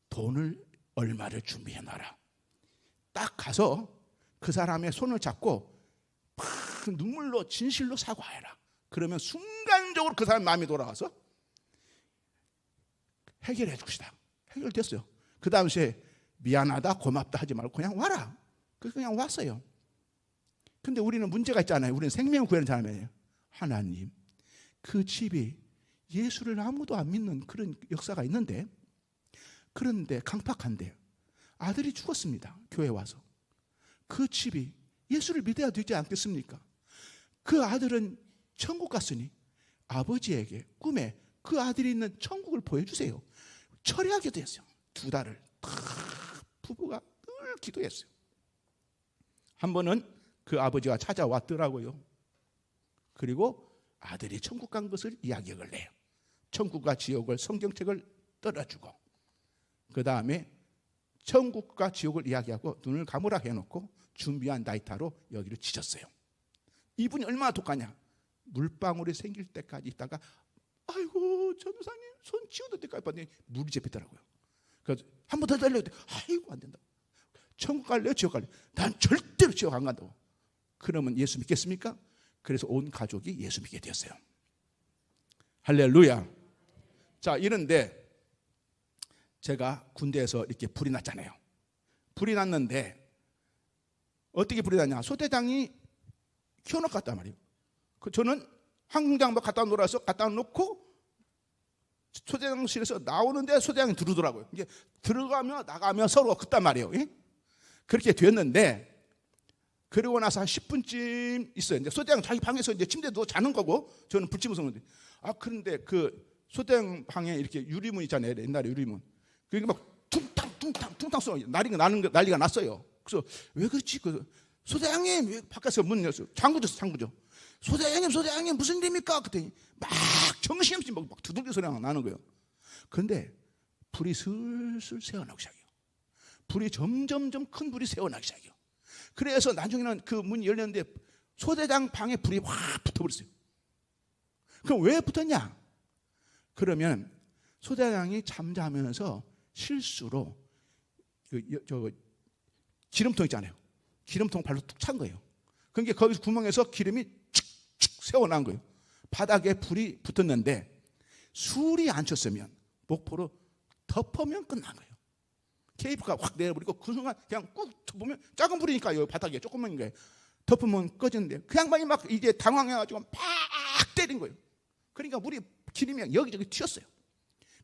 돈을 얼마를 준비해놔라. 딱 가서 그 사람의 손을 잡고 막 눈물로 진실로 사과해라. 그러면 순간적으로 그 사람 마음이 돌아와서 해결해 줍시다. 해결됐어요. 그 당시에 미안하다 고맙다 하지 말고 그냥 와라. 그냥 왔어요. 근데 우리는 문제가 있잖아요. 우리는 생명을 구하는 사람이에요. 하나님, 그 집이 예수를 아무도 안 믿는 그런 역사가 있는데, 그런데 강팍한데 아들이 죽었습니다. 교회 와서. 그 집이 예수를 믿어야 되지 않겠습니까? 그 아들은 천국 갔으니 아버지에게 꿈에 그 아들이 있는 천국을 보여주세요. 철회하기도 했어요. 2달을 다 부부가 늘 기도했어요. 한 번은 그 아버지가 찾아왔더라고요. 그리고 아들이 천국 간 것을 이야기를 해요. 천국과 지옥을 성경책을 떨어주고 그 다음에 천국과 지옥을 이야기하고 눈을 감으라 해놓고 준비한 나이타로 여기를 치셨어요. 이분이 얼마나 독하냐. 물방울이 생길 때까지 있다가 아이고 전도사님 손 치워도 때까지 봤더니 물이 잡히더라고요. 그래서 한 번 더 달려야 돼. 아이고 안 된다. 천국 갈래요? 지옥 갈래요? 난 절대로 지옥 안 간다고. 그러면 예수 믿겠습니까? 그래서 온 가족이 예수 믿게 되었어요. 할렐루야. 자, 이런데 제가 군대에서 이렇게 불이 났잖아요. 불이 났는데 어떻게 불이 났냐. 소대장이 키워놓고 갔단 말이에요. 저는 항공장만 갖다 놀아서 갖다 놓고 소대장실에서 나오는데 소대장이 들어오더라고요. 이게 들어가며 나가며 서로 그딴 말이에요. 예? 그렇게 됐는데 그러고 나서 한 10분쯤 있어요. 이제 소대장 자기 방에서 이제 침대에 누워 자는 거고 저는 불침을 쏘는데 그런데 그 소대장 방에 이렇게 유리문 있잖아요. 옛날에 유리문. 그게 막 퉁탕 쏘 난리가 났어요. 그래서 왜 그렇지? 그 소대장님 왜 바깥에서 문 열었어요? 장구죠. 소대장님 무슨 일입니까? 그랬더니 막 정신없이 막 두들겨 소리가 나는 거예요. 그런데 불이 슬슬 새어나오기 시작해요. 불이 점점점 큰 불이 새어나기 시작해요. 그래서 나중에는 그 문이 열렸는데 소대장 방에 불이 확 붙어버렸어요. 그럼 왜 붙었냐? 그러면 소대장이 잠자면서 실수로 기름통 있잖아요. 기름통 발로 툭 찬 거예요. 그러니까 거기서 구멍에서 기름이 축축 새어나온 거예요. 바닥에 불이 붙었는데 술이 안 쳤으면 목포로 덮으면 끝난 거예요. 케이프가 확 내려버리고 그 순간 그냥 꾹 덮으면 작은 불이니까요. 바닥에 조그만 게 덮으면 꺼지는데 그 양반이 막 이제 당황해가지고 팍 때린 거예요. 그러니까 물이 기름이 여기저기 튀었어요.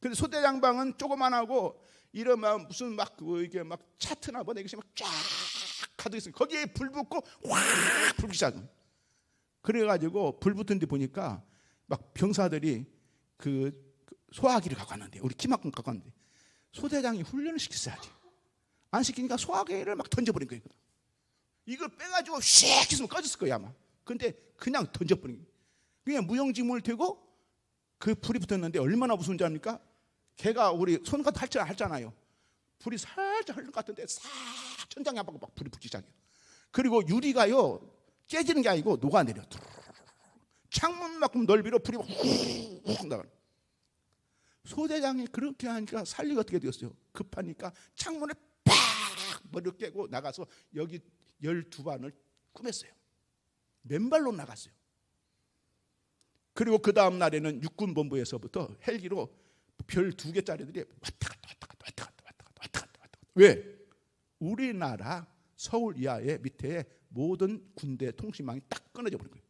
근데 소대장 방은 조그만하고 이러면 무슨 막 이게 막 차트나 뭐 이것이 막 쫙 가득 있어요. 거기에 불 붙고 확 불기 시작해요. 그래가지고 불 붙은 데 보니까 막 병사들이 그 소화기를 갖고 왔는데 우리 키만큼 갖고 왔는데 소대장이 훈련을 시켰어야지. 안 시키니까 소화기를 막 던져버린 거예요. 이걸 빼가지고 슉 했으면 꺼졌을 거예요 아마. 근데 그냥 던져버린 거예요. 그냥 무용지물을 대고 그 불이 붙었는데 얼마나 무서운 줄 압니까? 걔가 우리 손가락 할잖아요. 불이 살짝 흐를 것 같은데 싹 천장에 한 바퀴 막 불이 붙기 시작해요. 그리고 유리가요 깨지는 게 아니고 녹아내려. 창문만큼 넓이로 불이 훅 나가요. 소대장이 그렇게 하니까 살리가 어떻게 되었어요? 급하니까 창문을 팍 머리를 깨고 나가서 여기 12반을 꾸몄어요. 맨발로 나갔어요. 그리고 그 다음 날에는 육군본부에서부터 헬기로 별 2개짜리들이 왔다 갔다. 왜? 우리나라 서울 이하의 밑에 모든 군대 통신망이 딱 끊어져 버린 거예요.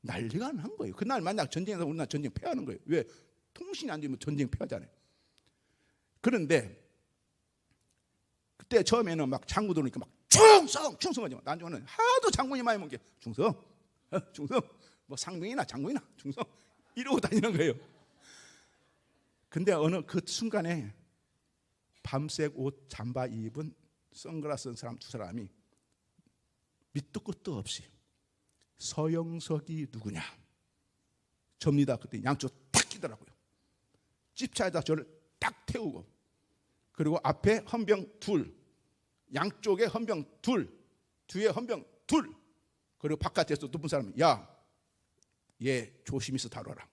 난리가 난 거예요. 그날 만약 전쟁에서 우리나라 전쟁 패하는 거예요. 왜? 통신이 안 되면 전쟁 패하잖아요. 그런데 그때 처음에는 막 장구 들어오니까 막 충성하죠. 나중에는 하도 장군이 많이 먹게 충성 뭐 상병이나 장군이나 충성 이러고 다니는 거예요. 근데 어느 그 순간에 밤색 옷 잠바 입은 선글라스 쓴 사람 2사람이 밑도 끝도 없이 서영석이 누구냐 접니다. 그때 양쪽 딱 끼더라고요. 집차에다 저를 딱 태우고 그리고 앞에 헌병 2 양쪽에 헌병 2 뒤에 헌병 2 그리고 바깥에서 높은 사람이 야 얘 조심해서 다뤄라.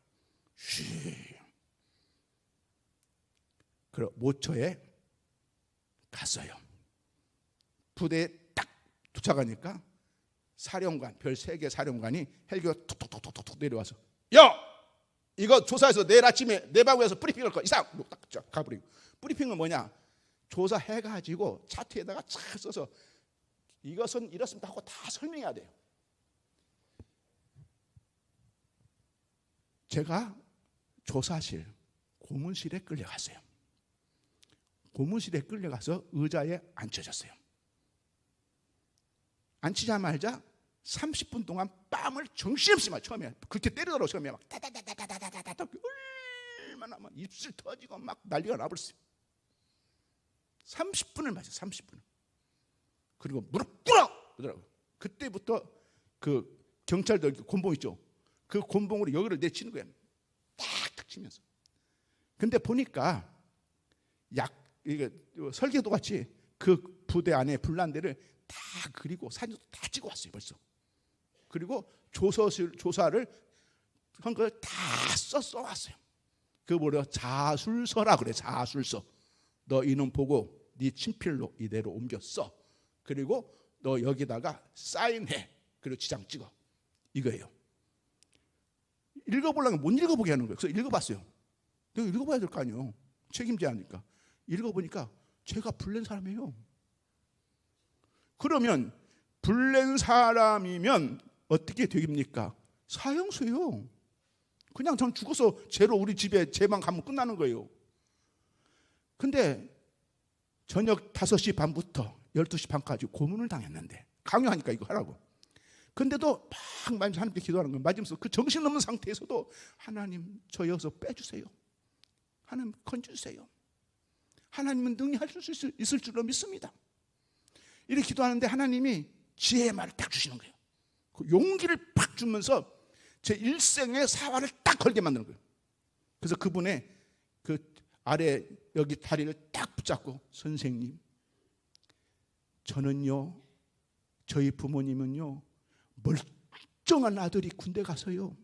그리고 모처에 갔어요. 부대에 딱 도착하니까 사령관 별 3개 사령관이 헬기가 툭툭툭툭 내려와서 야 이거 조사해서 내일 아침에 내 방에서 브리핑할 거 이상 딱 가버리고. 브리핑은 뭐냐 조사해가지고 차트에다가 쫙 써서 이것은 이렇습니다 하고 다 설명해야 돼요. 제가 조사실 고문실에 끌려갔어요. 고문실에 끌려가서 의자에 앉혀졌어요. 앉히자마자 30분 동안 뺨을 정신없이 막 처음에 그렇게 때리더라고요. 처음에 막 다다다다다다다다 얼마나 얼마나 막 입술 터지고 막 난리가 나버렸어요. 30분을 마셔. 30분. 그리고 무릎 꿇어 그러더라고요. 그때부터 그 경찰들 곤봉 있죠. 그 곤봉으로 여기를 내치는 거예요. 탁탁 치면서. 근데 보니까 이게 설계도 같이 그 부대 안에 불난데를 다 그리고 사진도 다 찍어 왔어요 벌써. 그리고 조사를 한 걸 다 써 왔어요. 그 뭐래 자술서라 그래. 자술서. 너 이놈 보고 네 친필로 이대로 옮겨 써. 그리고 너 여기다가 사인해. 그리고 지장 찍어. 이거예요. 읽어보려면 못 읽어보게 하는 거예요. 그래서 읽어봤어요. 내가 읽어봐야 될 거 아니에요. 책임져야 하니까. 읽어보니까 제가 불낸 사람이에요. 그러면 불낸 사람이면 어떻게 되겠습니까? 사형수예요. 그냥 전 죽어서 죄로 우리 집에 죄만 가면 끝나는 거예요. 근데 저녁 5시 반부터 12시 반까지 고문을 당했는데 강요하니까 이거 하라고. 근데도 막 하나님께 기도하는 거예요. 맞으면서 그 정신없는 상태에서도 하나님 저 여기서 빼주세요. 하나님 건져주세요. 하나님은 능히 하실 수 있을 줄로 믿습니다. 이렇게 기도하는데 하나님이 지혜의 말을 딱 주시는 거예요. 그 용기를 팍 주면서 제 일생의 사활을 딱 걸게 만드는 거예요. 그래서 그분의 그 아래 여기 다리를 딱 붙잡고 선생님 저는요 저희 부모님은요 멀쩡한 아들이 군대 가서요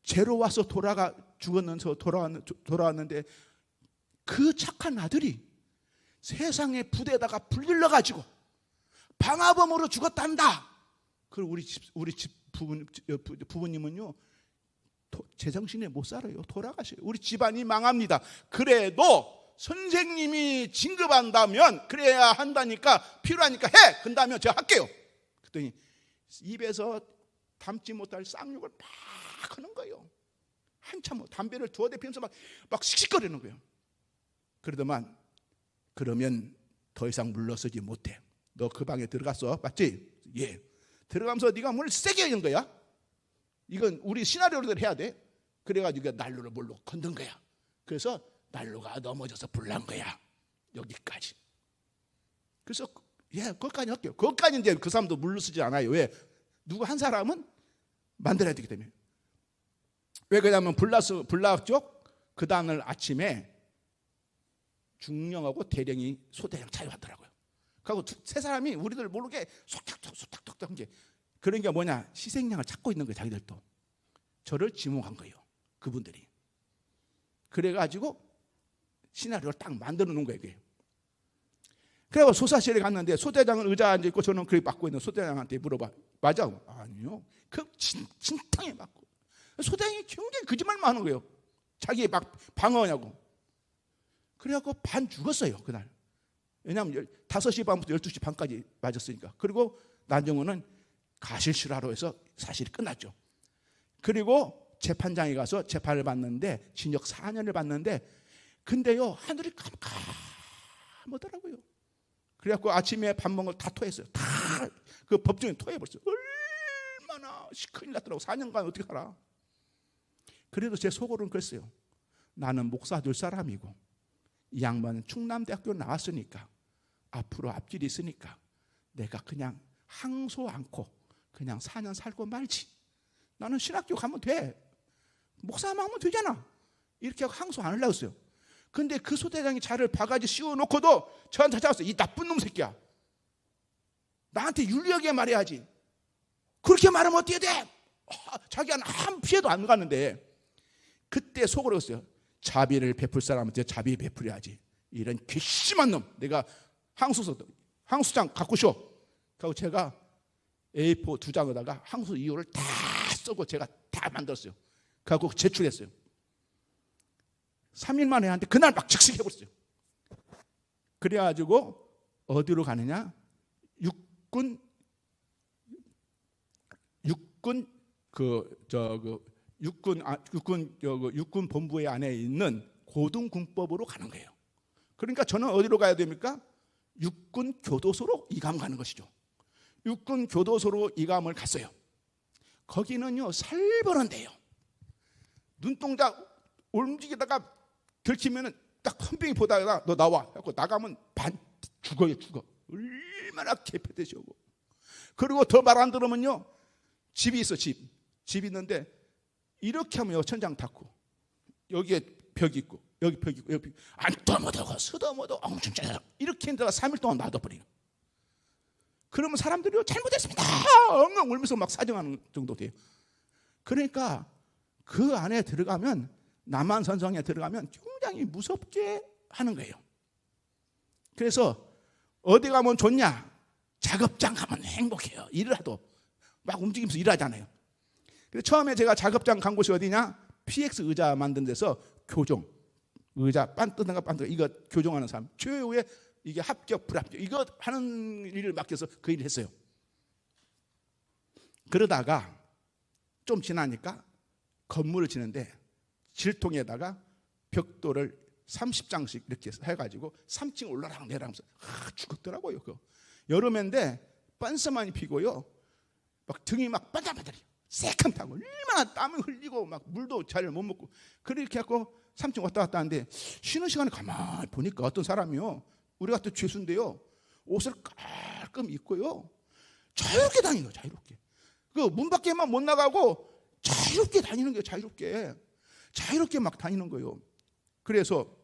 죄로 와서 죽었는서 돌아왔는데 그 착한 아들이 세상의 부대에다가 불질러 가지고 방화범으로 죽었단다. 그리고 우리 집 부모님은요 제정신에 못 살아요. 돌아가셔요. 우리 집안이 망합니다. 그래도 선생님이 진급한다면 그래야 한다니까 필요하니까 해. 그런다면 제가 할게요. 그랬더니 입에서 담지 못할 쌍욕을 막 하는 거예요. 한참 담배를 두어 대 피면서 막 씩씩거리는 거예요. 그러더만 그러면 더 이상 물러서지 못해. 너 그 방에 들어갔어? 맞지? 예. 들어가면서 네가 문을 세게 연 거야. 이건 우리 시나리오를 해야 돼. 그래가지고 난로를 뭘로 건든 거야. 그래서 난로가 넘어져서 불난 거야. 여기까지. 그래서 예, 거기까지 할게요. 거기까지 이제 그 사람도 물러서지 않아요. 왜? 누구 한 사람은 만들어야 되기 때문에. 왜 그러냐면 불락 쪽 그 다음날 아침에 중령하고 대령이 소대장 찾아왔더라고요. 그리고 세 사람이 우리들 모르게 속닥속닥 한 게 그런 게 뭐냐 희생양을 찾고 있는 거예요. 자기들도 저를 지목한 거예요. 그분들이. 그래가지고 시나리오를 딱 만들어 놓은 거예요. 그래서 소사실에 갔는데 소대장은 의자에 앉아있고 저는 그렇게 받고 있는 소대장한테 물어봐. 맞아? 아니요. 그 진탕에 맞고 소대장이 굉장히 거짓말만 하는 거예요. 자기 막 방어하냐고. 그래갖고 반 죽었어요 그날. 왜냐하면 5시 반부터 12시 반까지 맞았으니까. 그리고 나중에는 가실실화로 해서 사실이 끝났죠. 그리고 재판장에 가서 재판을 받는데 징역 4년을 받는데 근데요 하늘이 깜깜하더라고요. 그래갖고 아침에 밥 먹은 걸 다 토했어요. 다 그 법정에 토해버렸어요. 얼마나 큰일 났더라고. 4년간 어떻게 살아. 그래도 제 속으로는 그랬어요. 나는 목사 될 사람이고 이 양반은 충남대학교 나왔으니까 앞으로 앞길이 있으니까 내가 그냥 항소 않고 그냥 4년 살고 말지. 나는 신학교 가면 돼. 목사만 하면 되잖아. 이렇게 하고 항소 안 하려고 했어요. 근데 그 소대장이 자를 바가지 씌워놓고도 저한테 찾아왔어요. 이 나쁜 놈 새끼야. 나한테 윤리하게 말해야지. 그렇게 말하면 어떻게 돼? 자기는 한 피해도 안 갔는데 그때 속으로 했어요. 자비를 베풀 사람한테 자비 베풀어야지. 이런 괘씸한 놈. 내가 항소장 갖고 쇼. 그리고 제가 A4 2장에다가 항소 이유를 다 쓰고 제가 다 만들었어요. 그래갖고 제출했어요. 3일 만에 하는데 그날 막 즉석해버렸어요. 그래가지고 어디로 가느냐? 육군 본부의 안에 있는 고등군법으로 가는 거예요. 그러니까 저는 어디로 가야 됩니까? 육군 교도소로 이감 가는 것이죠. 육군 교도소로 이감을 갔어요. 거기는요 살벌한데요. 눈동자 움직이다가 들키면은 딱 헌병이 보다가 너 나와 하고 나가면 반 죽어요. 얼마나 개패되시고. 그리고 더 말 안 들으면요, 집이 있어. 집 있는데 이렇게 하면 천장 닫고 여기에 벽이 있고 여기 벽이 있고 여기 안 떠먹어도 쓰다먹어도 엉청쩌 이렇게 했다가 3일 동안 놔둬버리는. 그러면 사람들이 잘못했습니다 엉엉 울면서 막 사정하는 정도 돼요. 그러니까 그 안에 들어가면, 남한산성에 들어가면 굉장히 무섭게 하는 거예요. 그래서 어디 가면 좋냐? 작업장 가면 행복해요. 일을 해도 막 움직이면서 일하잖아요. 그래서 처음에 제가 작업장 간 곳이 어디냐? PX 의자 만든 데서 교정, 의자 빤뜨는가 이거 교정하는 사람, 최후에 이게 합격 불합격 이거 하는 일을 맡겨서 그 일을 했어요. 그러다가 좀 지나니까 건물을 지는데 질통에다가 벽돌을 30장씩 이렇게 해가지고 3층 올라락 내려가면서 죽었더라고요. 그거 여름인데 빤스만이 피고요, 막 등이 막 반짝반짝해, 새kam타고 얼마나 땀을 흘리고 막 물도 잘 못 먹고 그렇게 해갖고 3층 왔다 갔다 하는데, 쉬는 시간에 가만히 보니까 어떤 사람이요, 우리 같은 죄수인데요, 옷을 깔끔 입고요 자유롭게 다니는 거예요. 자유롭게. 그 문 밖에만 못 나가고 자유롭게 다니는 거예요. 자유롭게 막 다니는 거예요. 그래서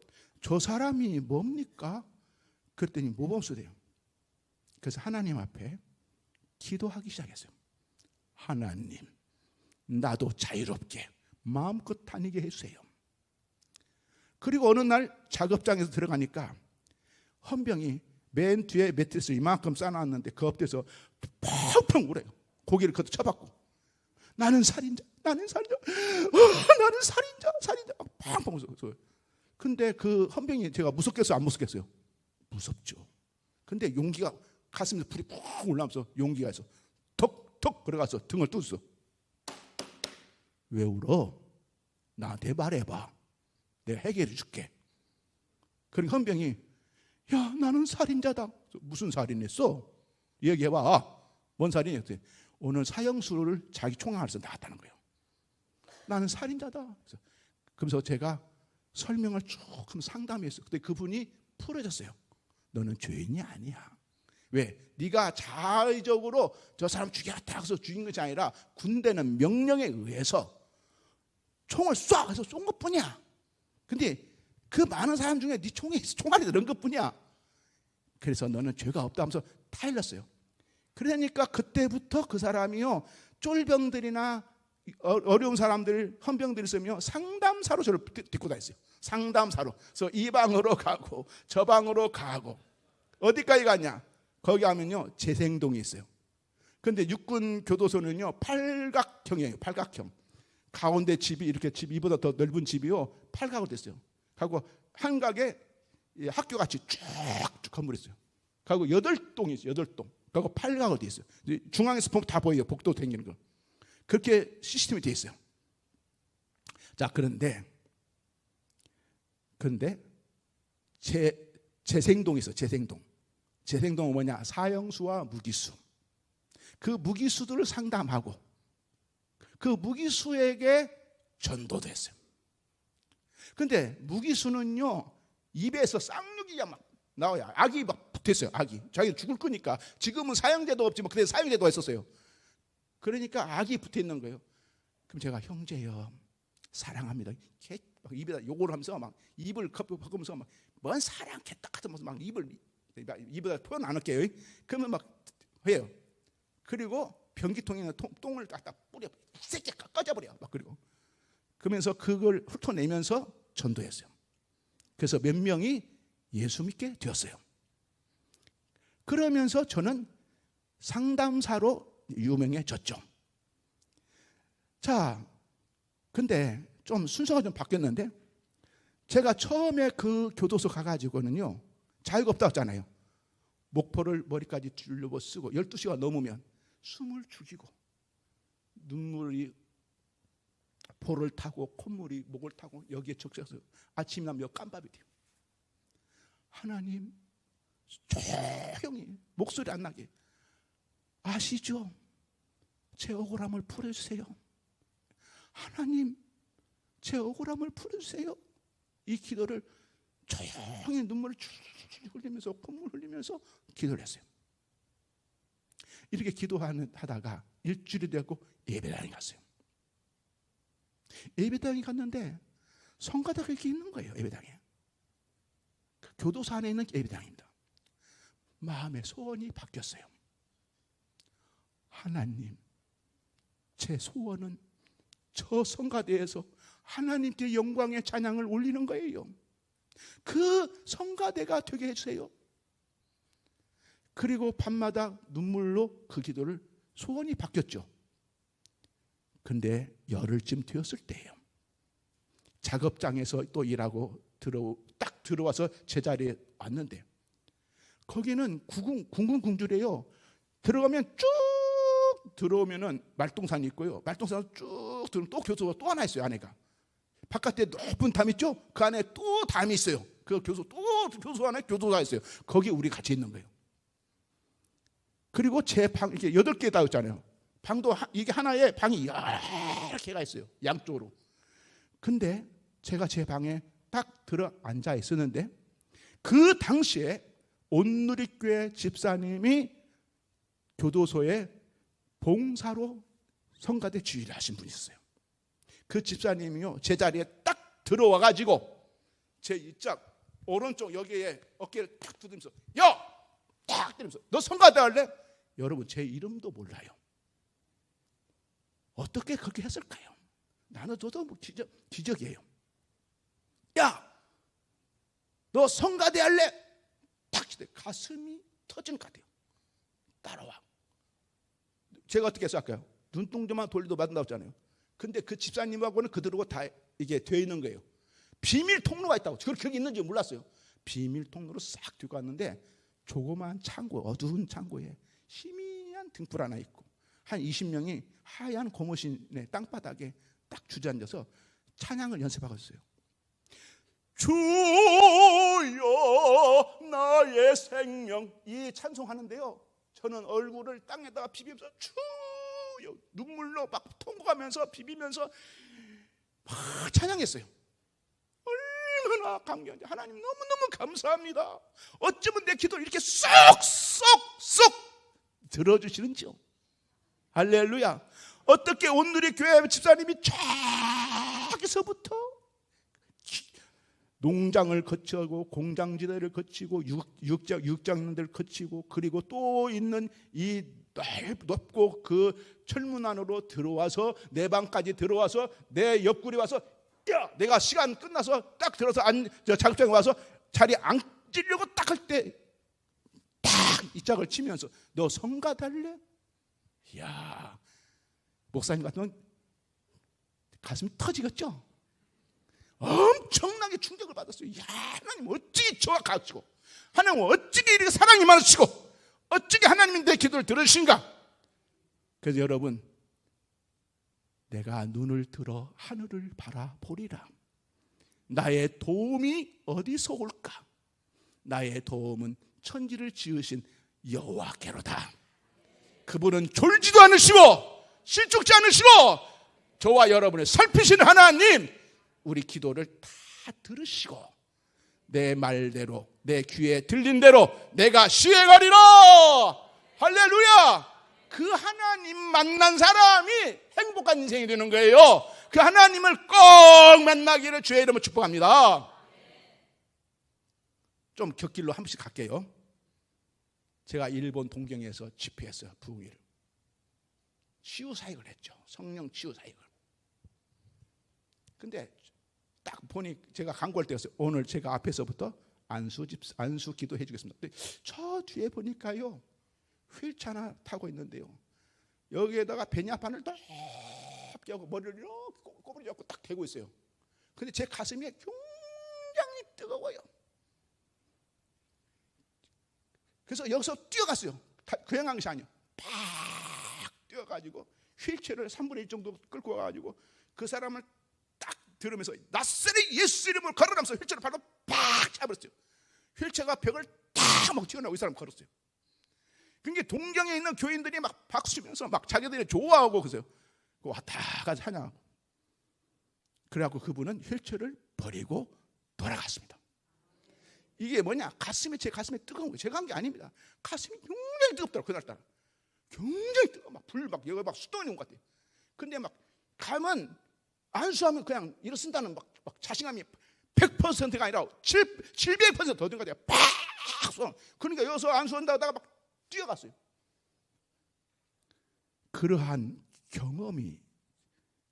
저 사람이 뭡니까? 그랬더니 모범수래요. 그래서 하나님 앞에 기도하기 시작했어요. 하나님, 나도 자유롭게 마음껏 다니게 해주세요. 그리고 어느 날 작업장에서 들어가니까 헌병이 맨 뒤에 매트리스 이만큼 쌓아놨는데 그 엎드려서 펑펑 울어요. 고개를 걷어 쳐박고 나는 살인자, 나는 살인자, 팡팡 웃어요. 근데 그 헌병이 제가 무섭겠어요, 안 무섭겠어요? 무섭죠. 근데 용기가, 가슴에서 불이 푹 올라오면서 용기가 있어. 톡톡 걸어가서 등을 뚫었어. 왜 울어? 나한테 말해봐. 내가 해결해 줄게. 그러니까 헌병이, 야, 나는 살인자다. 무슨 살인했어? 얘기해봐. 뭔 살인이었대? 오늘 사형수를 자기 총알에서 나왔다는 거예요. 나는 살인자다. 그래서 제가 설명을 조금 상담했어요. 그때 그분이 풀어졌어요. 너는 죄인이 아니야. 왜? 네가 자의적으로 저 사람 죽여라 해서 죽인 것이 아니라 군대는 명령에 의해서 총을 쏴 해서 쏜 것뿐이야. 근데 그 많은 사람 중에 네 총알이 들은 것뿐이야. 그래서 너는 죄가 없다 하면서 타일렀어요. 그러니까 그때부터 그 사람이요, 쫄병들이나 어려운 사람들, 헌병들이 있으면 상담사로 저를 데리고 다녔어요. 상담사로. 그래서 이 방으로 가고 저 방으로 가고. 어디까지 가냐? 거기 가면요, 재생동이 있어요. 근데 육군 교도소는요 팔각형이에요. 팔각형. 가운데 집이 이렇게, 집 이보다 더 넓은 집이요 팔각으로 됐어요. 하고 한각에 학교같이 쭉 건물이 있어요. 그리고 8동이 있어요. 8동. 그리고 팔각으로 돼 있어요. 중앙에서 보면 다 보여요. 복도 다니는 거. 그렇게 시스템이 돼 있어요. 자, 그런데 재생동이 있어요. 재생동은 뭐냐? 사형수와 무기수. 그 무기수들을 상담하고 그 무기수에게 전도도 했어요. 근데 무기수는요, 입에서 쌍욕이가 막 나와요. 악이 막 붙어있어요. 악이. 자기가 죽을 거니까. 지금은 사형제도 없지만 그때 사형제도 했었어요. 그러니까 악이 붙어있는 거예요. 그럼 제가, 형제여 사랑합니다. 막 입에다 욕을 하면서 막 입을 바꾸면서 막 뭔 사랑했다 하면서 막 입에다 표현 안 할게요. 그러면 막 해요. 그리고 변기통에 똥을 갖다 뿌려, 이 새끼 꺼져버려. 막 그러면서 그걸 훑어내면서 전도했어요. 그래서 몇 명이 예수 믿게 되었어요. 그러면서 저는 상담사로 유명해졌죠. 자, 근데 좀 순서가 좀 바뀌었는데, 제가 처음에 그 교도소 가가지고는요, 자유가 없다고 했잖아요. 목포를 머리까지 줄려고 쓰고 12시가 넘으면 숨을 죽이고 눈물이 볼을 타고 콧물이 목을 타고 여기에 적셔서 아침이 나면 여기 깜밥이 돼요. 하나님, 조용히 목소리 안 나게, 아시죠? 제 억울함을 풀어주세요. 하나님, 제 억울함을 풀어주세요. 이 기도를 조용히 눈물을 쭉 흘리면서 콧물 흘리면서 기도를 했어요. 이렇게 기도하다가 일주일이 되었고 예배당에 갔어요. 예배당에 갔는데 성가대가 이렇게 있는 거예요. 예배당에. 교도소 안에 있는 예배당입니다. 마음의 소원이 바뀌었어요. 하나님, 제 소원은 저 성가대에서 하나님께 영광의 찬양을 올리는 거예요. 그 성가대가 되게 해주세요. 그리고 밤마다 눈물로 그 기도를, 소원이 바뀌었죠. 근데 열흘쯤 되었을 때예요. 작업장에서 또 일하고 딱 들어와서 제자리에 왔는데 거기는 궁중이래요. 들어가면 쭉 들어오면은 말동산이 있고요. 말동산 쭉 들어오면 또 교도소가 또 하나 있어요. 안에가 바깥에 높은 담 있죠. 그 안에 또 담이 있어요. 그 교도소 안에 교도소가 있어요. 거기 우리 같이 있는 거예요. 그리고 제 방 이렇게 8개 다 있잖아요. 방도 이게 하나에 방이 여러 개가 있어요. 양쪽으로. 근데 제가 제 방에 딱 들어 앉아 있었는데 그 당시에 온누리교회 집사님이 교도소에 봉사로 성가대 주의를 하신 분이 있었어요. 그 집사님이요, 제 자리에 딱 들어와 가지고 제 이짝 오른쪽 여기에 어깨를 딱 두드리면서 딱 때리면서 너 성가대 할래? 여러분 제 이름도 몰라요. 어떻게 그렇게 했을까요? 나는 저도 뭐 기적이에요. 야, 너 성가대 할래? 딱 가슴이 터진 것 같아요. 따라와. 제가 어떻게 했을까요? 눈동자만 돌려도 맞는다고 했잖아요. 근데 그 집사님하고는 그들하고 다 이게 되어 있는 거예요. 비밀 통로가 있다고. 그게 있는지 몰랐어요. 비밀 통로로 싹 들고 왔는데 조그마한 창고, 어두운 창고에 희미한 등불 하나 있고 한 20명이 하얀 고무신의 땅바닥에 딱 주저앉아서 찬양을 연습하고 있어요. 주여 나의 생명, 이 찬송하는데요, 저는 얼굴을 땅에다가 비비면서 주여 눈물로 막 통곡하면서 비비면서 막 찬양했어요. 얼마나 감격한지. 하나님 너무너무 감사합니다. 어쩌면 내 기도를 이렇게 쏙쏙쏙 들어주시는지요. 할렐루야. 어떻게 오늘의 교회 집사님이 저기서부터 농장을 거치고 공장지대를 거치고 육장들을 거치고 그리고 또 있는 이 넓고 그 철문 안으로 들어와서 내 방까지 들어와서 내 옆구리 와서 내가 시간 끝나서 딱 들어서 작업장에 와서 자리에 앉으려고 딱 할 때 딱 이 짝을 치면서 너 성가달래? 이야, 목사님 같으면 가슴이 터지겠죠? 엄청나게 충격을 받았어요. 야, 하나님 어찌 저와 같으시고 하나님 어찌 이렇게 사랑이 많으시고 어찌 하나님이 내 기도를 들으신가. 그래서 여러분, 내가 눈을 들어 하늘을 바라보리라. 나의 도움이 어디서 올까? 나의 도움은 천지를 지으신 여호와께로다. 그분은 졸지도 않으시고 실족지 않으시고 저와 여러분을 살피시는 하나님, 우리 기도를 다 들으시고 내 말대로 내 귀에 들린 대로 내가 시행하리라. 할렐루야. 그 하나님 만난 사람이 행복한 인생이 되는 거예요. 그 하나님을 꼭 만나기를 주의 이름으로 축복합니다. 좀 곁길로 한 번씩 갈게요. 제가 일본 동경에서 집회했어요. 부흥회를. 치유사역을 했죠. 성령 치유사역을. 근데 딱 보니 제가 간구할 때였어요. 오늘 제가 앞에서부터 안수 기도 해주겠습니다. 근데 저 뒤에 보니까요, 휠체어 하나 타고 있는데요, 여기에다가 베냐판을 높게 하고 머리를 이렇게 꼬부리 잡고 딱 대고 있어요. 근데 제 가슴이 굉장히 뜨거워요. 그래서 여기서 뛰어갔어요. 그냥 간 것이 아니에요. 팍 뛰어가지고 휠체어를 3분의 1 정도 끌고 와가지고 그 사람을 딱 들으면서 나사렛 예수 이름으로 걸어가면서 휠체어를 바로 팍 잡았어요. 휠체어가 벽을 탁 막 튀어나오고 이 사람 걸었어요. 그러니까 동경에 있는 교인들이 막 박수 치면서 막 자기들이 좋아하고 그러세요. 왔다 가서 하냐. 그래갖고 그분은 휠체어를 버리고 돌아갔습니다. 이게 뭐냐? 제 가슴에 뜨거운 거예요. 제가 한 게 아닙니다. 가슴이 굉장히 뜨겁더라고요. 그날따라 굉장히 뜨거워. 막 불 막 여기 막 수동이 온 것 같아요. 근데 막 가면 안수하면 그냥 일어선다는 막 자신감이 100%가 아니라 700%더 된 것 같아요. 팍 쏘. 그러니까 여기서 안수한다다가 막 뛰어갔어요. 그러한 경험이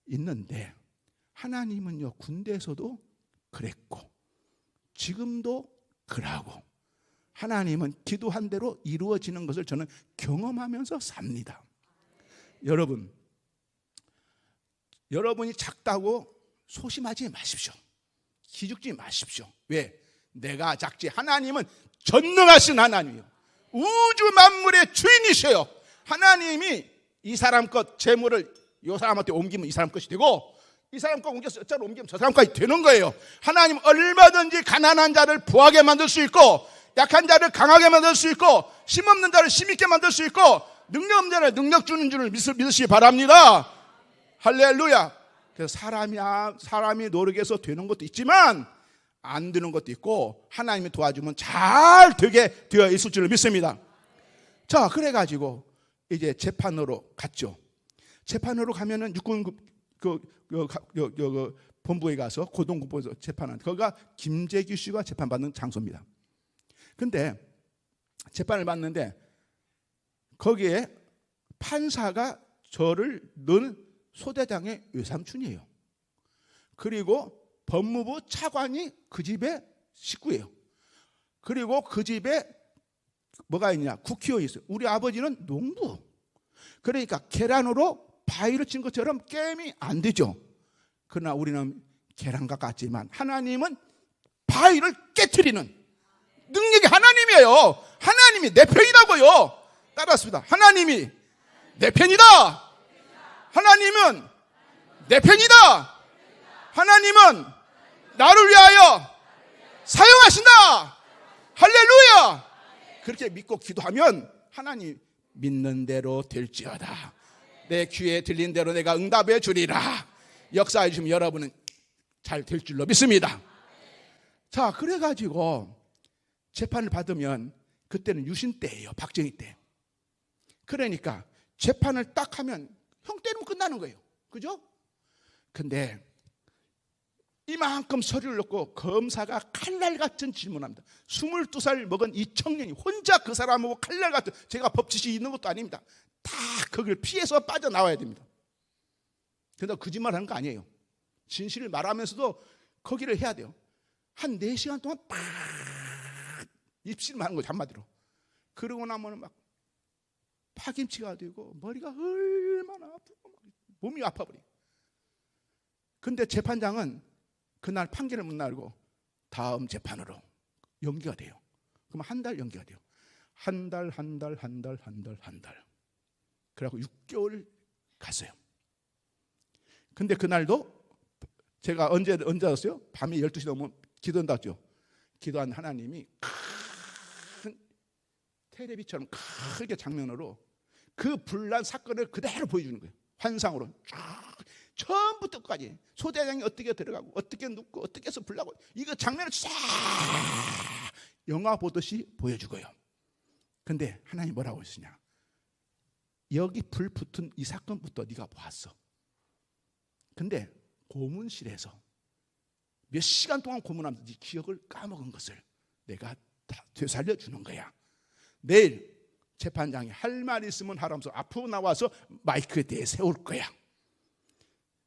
있는데 하나님은요, 군대에서도 그랬고 지금도 그러고, 하나님은 기도한 대로 이루어지는 것을 저는 경험하면서 삽니다. 여러분이 작다고 소심하지 마십시오. 기죽지 마십시오. 왜? 내가 작지, 하나님은 전능하신 하나님이에요. 우주 만물의 주인이셔요. 하나님이 이 사람 것 재물을 이 사람한테 옮기면 이 사람 것이 되고, 이 사람 것 옮겨서 저로 옮기면 저 사람까지 되는 거예요. 하나님 얼마든지 가난한 자를 부하게 만들 수 있고, 약한 자를 강하게 만들 수 있고, 힘없는 자를 힘있게 만들 수 있고, 능력 없는 자를 능력 주는 줄을 믿으시기 바랍니다. 할렐루야. 그래서 사람이 노력해서 되는 것도 있지만 안 되는 것도 있고, 하나님이 도와주면 잘 되게 되어 있을 줄을 믿습니다. 자, 그래가지고 이제 재판으로 갔죠. 재판으로 가면은 육군 본부에 가서 고등본부에서 재판한, 거기가 김재규 씨가 재판받는 장소입니다. 근데 재판을 받는데 거기에 판사가 저를 넣은 소대장의 외삼촌이에요. 그리고 법무부 차관이 그 집의 식구예요. 그리고 그 집에 뭐가 있냐? 국회의원이 있어요. 우리 아버지는 농부. 그러니까 계란으로 바위를 친 것처럼 게임이 안 되죠. 그러나 우리는 계란과 같지만 하나님은 바위를 깨트리는 능력이 하나님이에요. 하나님이 내 편이라고요. 따라했습니다. 하나님이 내 편이다. 하나님은 내 편이다. 하나님은 나를 위하여 사용하신다. 할렐루야. 그렇게 믿고 기도하면 하나님 믿는 대로 될지어다. 내 귀에 들린 대로 내가 응답해 주리라. 역사해 주시면 여러분은 잘 될 줄로 믿습니다. 자, 그래가지고 재판을 받으면 그때는 유신 때예요. 박정희 때. 그러니까 재판을 딱 하면 형 때리면 끝나는 거예요. 그죠? 근데 이만큼 서류를 넣고 검사가 칼날 같은 질문합니다. 22살 먹은 이 청년이 혼자 그 사람하고 칼날 같은, 제가 법칙이 있는 것도 아닙니다. 다 거기를 피해서 빠져나와야 됩니다. 그런데 거짓말 하는 거 아니에요. 진실을 말하면서도 거기를 해야 돼요. 한 4시간 동안 딱 입실을 하는 거죠, 한마디로. 그러고 나면 막 파김치가 되고 머리가 얼마나 아프고 몸이 아파버려. 근데 재판장은 그날 판결을 못 나르고 다음 재판으로 연기가 돼요. 그럼 한 달 연기가 돼요. 한 달. 그래갖고 6개월 갔어요. 근데 그날도 제가 언제 왔어요? 밤에 12시 넘으면 기도한다 했죠. 기도한 하나님이 큰 텔레비처럼 크게 장면으로 그 불난 사건을 그대로 보여주는 거예요. 환상으로 쫙 처음부터 끝까지 소대장이 어떻게 들어가고 어떻게 눕고 어떻게 해서 불나고, 이거 장면을 쫙 영화 보듯이 보여주고요. 근데 하나님 뭐라고 했으냐? 여기 불 붙은 이 사건부터 네가 보았어. 근데 고문실에서 몇 시간 동안 고문하면서 네 기억을 까먹은 것을 내가 다 되살려 주는 거야. 내일 재판장이 할 말 있으면 하라면서 앞으로 나와서 마이크에 대해 세울 거야.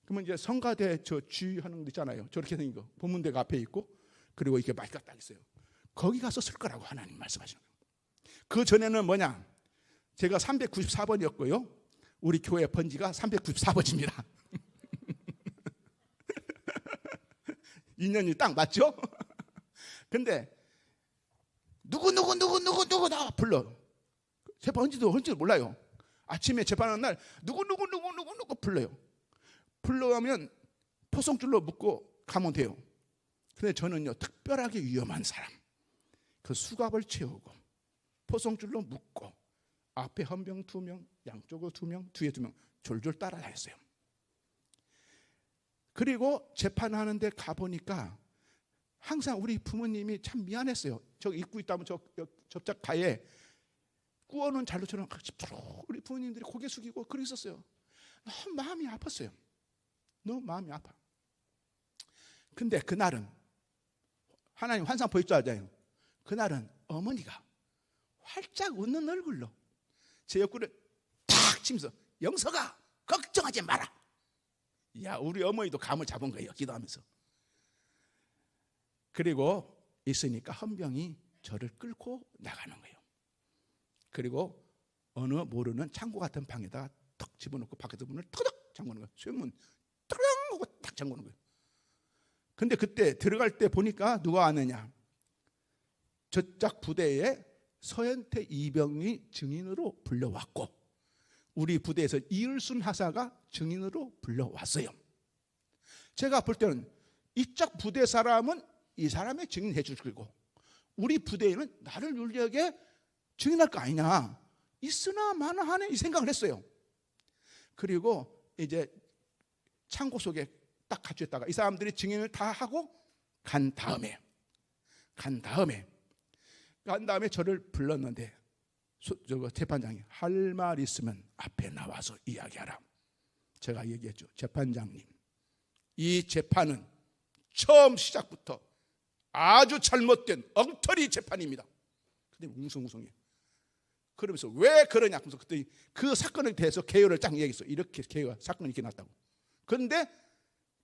그러면 이제 성가대 저 주의하는 거 있잖아요. 저렇게 생긴 거. 본문대가 앞에 있고, 그리고 이렇게 마이크가 딱 있어요. 거기 가서 쓸 거라고 하나님 말씀하시는 거예요. 그 전에는 뭐냐? 제가 394번이었고요. 우리 교회 번지가 394번입니다. 인연이 딱 맞죠? 근데 누구 나 불러. 재판 헌지도 몰라요. 아침에 재판하는 날 누구 불러요. 불러가면 포송줄로 묶고 가면 돼요. 근데 저는요, 특별하게 위험한 사람, 그 수갑을 채우고 포송줄로 묶고 앞에 1명 2명, 양쪽으로 2명, 뒤에 2명 졸졸 따라다녔어요. 그리고 재판하는데 가보니까 항상 우리 부모님이 참 미안했어요. 저 입고 있다면 저 접착가에 구워놓은 잔루처럼 우리 부모님들이 고개 숙이고 그랬었어요. 너무 마음이 아팠어요. 너무 마음이 아파. 근데 그날은 하나님 환상 보일 줄 알잖아요. 그날은 어머니가 활짝 웃는 얼굴로 제 옆구리를 탁 치면서 영서가 걱정하지 마라. 야, 우리 어머니도 감을 잡은 거예요. 기도하면서. 그리고 있으니까 헌병이 저를 끌고 나가는 거예요. 그리고 어느 모르는 창고 같은 방에다가 턱 집어넣고 밖에서 문을 터덕 잠그는 거예요. 수영문 터덕 하고 탁 잠그는 거예요. 근데 그때 들어갈 때 보니까 누가 왔느냐, 저짝 부대에 서현태 이병이 증인으로 불려왔고 우리 부대에서 이을순 하사가 증인으로 불려왔어요. 제가 볼 때는 이쪽 부대 사람은 이 사람의 증인해 줄 거고 우리 부대에는 나를 유리하게 증인할 거 아니냐, 있으나 마나 하네 이 생각을 했어요. 그리고 이제 창고 속에 딱 갇혔다가 이 사람들이 증인을 다 하고 간 다음에 저를 불렀는데 재판장이 할 말 있으면 앞에 나와서 이야기하라. 제가 얘기했죠. 재판장님, 이 재판은 처음 시작부터 아주 잘못된 엉터리 재판입니다. 근데 웅성웅성해. 그러면서 왜 그러냐 하면서 그때 그 사건에 대해서 개요를 쫙 얘기했어. 이렇게 개요가 사건이 이렇게 났다고. 그런데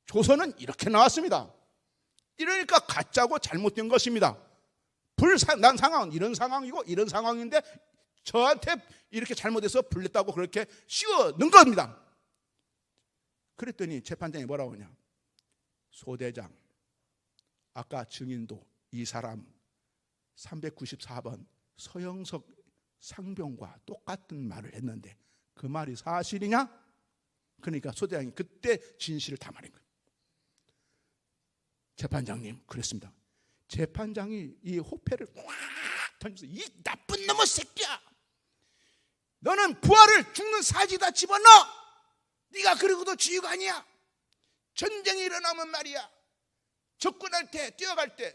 조서는 이렇게 나왔습니다. 이러니까 가짜고 잘못된 것입니다. 불난 상황은 이런 상황이고 이런 상황인데 저한테 이렇게 잘못해서 불렸다고 그렇게 씌워 넣은 겁니다. 그랬더니 재판장이 뭐라고 하냐, 소대장, 아까 증인도 이 사람 394번 서영석 상병과 똑같은 말을 했는데 그 말이 사실이냐? 그러니까 소대장이 그때 진실을 다 말한 거예요. 재판장님, 그랬습니다. 재판장이 이 호패를 꽉 던져서 이 나쁜 놈의 새끼야, 너는 부하를 죽는 사지다 집어넣어. 네가 그러고도 지휘관이야. 전쟁이 일어나면 말이야, 적군할 때 뛰어갈 때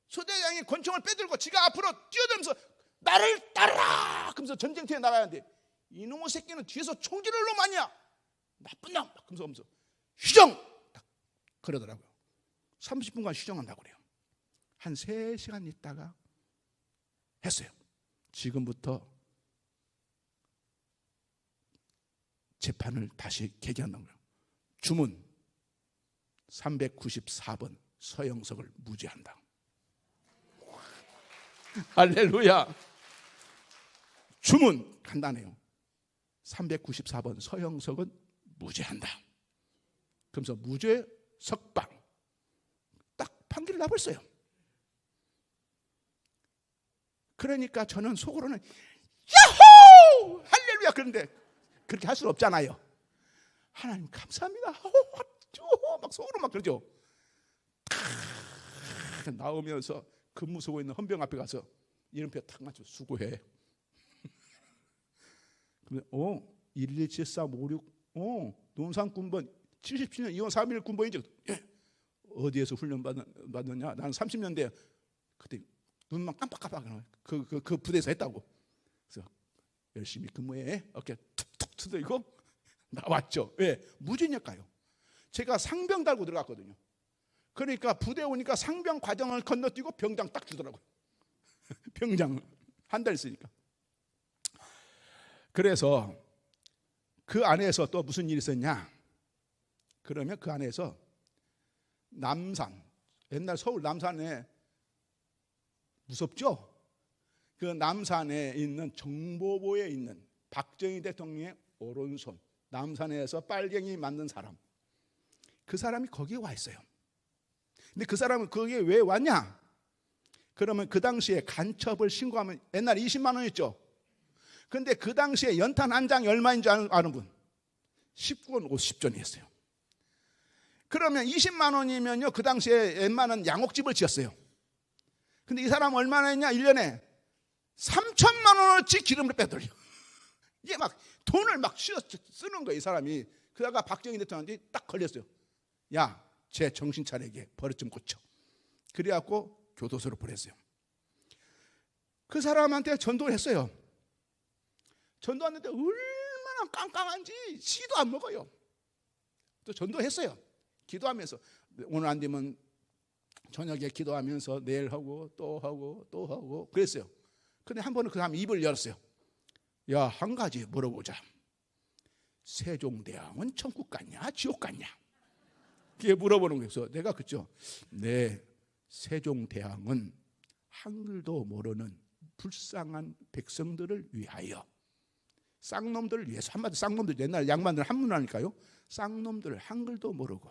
소대장이 권총을 빼들고 지가 앞으로 뛰어들면서 나를 따르라 그러면서 전쟁터에 나가야 돼. 이놈의 새끼는 뒤에서 총 지를 놈 아니야, 나쁜 놈 그러면서 휴정 딱 그러더라고요. 30분간 휴정한다고 그래요. 한 3시간 있다가 했어요. 지금부터 재판을 다시 개기한다는 거예요. 주문 394번 서영석을 무죄한다. 할렐루야. 주문 간단해요. 394번 서영석은 무죄한다. 그러면서 무죄 석방 딱 판결을 나버렸어요. 그러니까 저는 속으로는 야호! 할렐루야. 그런데 그렇게 할 수는 없잖아요. 하나님 감사합니다. 막 속으로 막 그러죠. 나오면서 근무 서고 있는 헌병 앞에 가서 이름표 탁 맞춰 수고해. 그러면 1174556 논산 군번 77년 이원 3.1 군번이죠. 어디에서 훈련 받느냐? 나는 30년대 그때 눈만 깜빡깜빡 그 부대에서 했다고. 그래서 열심히 근무해. 어깨 툭툭 두드리고 나왔죠. 왜? 무죄니까요. 제가 상병 달고 들어갔거든요. 그러니까 부대 오니까 상병 과정을 건너뛰고 병장 딱 주더라고요. 병장 한 달 있으니까. 그래서 그 안에서 또 무슨 일이 있었냐? 그러면 그 안에서 남산, 옛날 서울 남산에 무섭죠? 그 남산에 있는 정보보에 있는 박정희 대통령의 오른손, 남산에서 빨갱이 만든 사람, 그 사람이 거기에 와 있어요. 근데 그 사람은 거기에 왜 왔냐? 그러면 그 당시에 간첩을 신고하면 옛날 20만 원이었죠. 근데 그 당시에 연탄 한 장이 얼마인 줄 아는 분? 19원 50전이었어요. 그러면 20만 원이면요, 그 당시에 웬만한 양옥집을 지었어요. 근데 이 사람 얼마나 했냐? 1년에 3천만 원어치 기름을 빼돌려. 이게 막 돈을 막 쓰는 거예요, 이 사람이. 그러다가 박정희 대통령한테 딱 걸렸어요. 야, 제 정신 차리게 버릇 좀 고쳐. 그래갖고 교도소로 보냈어요. 그 사람한테 전도를 했어요. 전도하는데 얼마나 깡깡한지 씨도 안 먹어요. 또 전도했어요. 기도하면서 오늘 안 되면 저녁에 기도하면서 내일 하고 또 하고 또 하고 그랬어요. 근데 한 번은 그 사람 입을 열었어요. 야, 한 가지 물어보자. 세종대왕은 천국 갔냐 지옥 갔냐? 그게 물어보는 거예요. 그래서 내가 그죠? 네, 세종대왕은 한글도 모르는 불쌍한 백성들을 위하여, 쌍놈들을 위해서, 한마디 쌍놈들, 옛날 양반들 한문하니까요. 쌍놈들 한글도 모르고,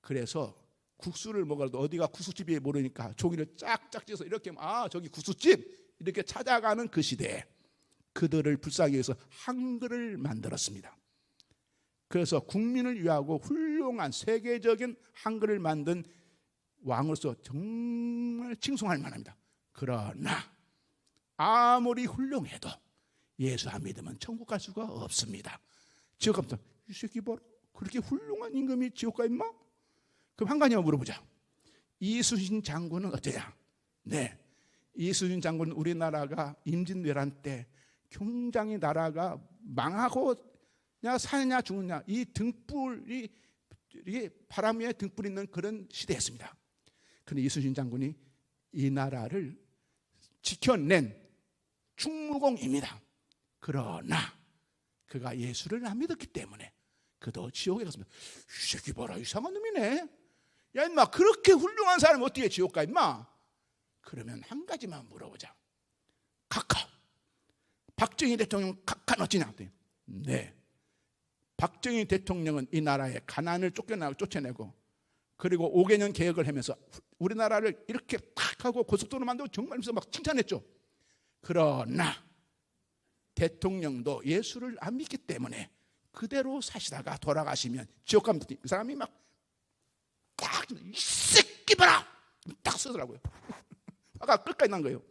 그래서 국수를 먹어도 어디가 국수집이 모르니까 종이를 짝짝 찢어서 이렇게, 아 저기 국수집 이렇게 찾아가는 그 시대에 그들을 불쌍히 위해서 한글을 만들었습니다. 그래서 국민을 위하고 훌륭한 세계적인 한글을 만든 왕으로서 정말 칭송할 만합니다. 그러나 아무리 훌륭해도 예수 안 믿으면 천국 갈 수가 없습니다. 지옥 가면 이 새끼 봐라, 그렇게 훌륭한 임금이 지옥 가 임마? 그럼 한 가지만 물어보자. 이순신 장군은 어쩌냐? 네, 이순신 장군은 우리나라가 임진왜란 때 굉장히 나라가 망하고 그냥 사느냐 죽느냐 이 등불이 바람 위에 등불 있는 그런 시대였습니다. 그런데 이순신 장군이 이 나라를 지켜낸 충무공입니다. 그러나 그가 예수를 안 믿었기 때문에 그도 지옥에 갔습니다. 이 새끼 봐라, 이상한 놈이네. 야 임마, 그렇게 훌륭한 사람이 어떻게 지옥 가 임마? 그러면 한 가지만 물어보자. 각하, 박정희 대통령 각하는 어찌냐? 네, 박정희 대통령은 이 나라의 가난을 쫓아내고 그리고 5개년 개혁을 하면서 우리나라를 이렇게 탁 하고 고속도로 만들고 정말 막 칭찬했죠. 그러나 대통령도 예수를 안 믿기 때문에 그대로 사시다가 돌아가시면 지옥 가면 그 사람이 막 딱 이 새끼 봐라 딱 쓰더라고요. 화가 끝까지 난 거예요.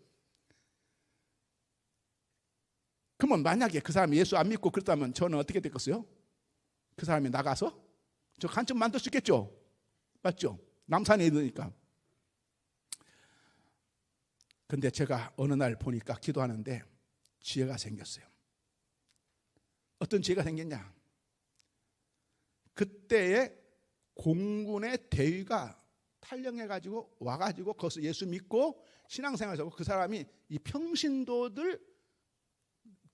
그러면 만약에 그 사람이 예수 안 믿고 그랬다면 저는 어떻게 됐겠어요? 그 사람이 나가서 저 간첩 만들 수 있겠죠? 맞죠? 남산에 있으니까. 근데 제가 어느 날 보니까 기도하는데 지혜가 생겼어요. 어떤 지혜가 생겼냐? 그때에 공군의 대위가 탈영해가지고 와가지고 거기서 예수 믿고 신앙생활을 하고 그 사람이 이 평신도들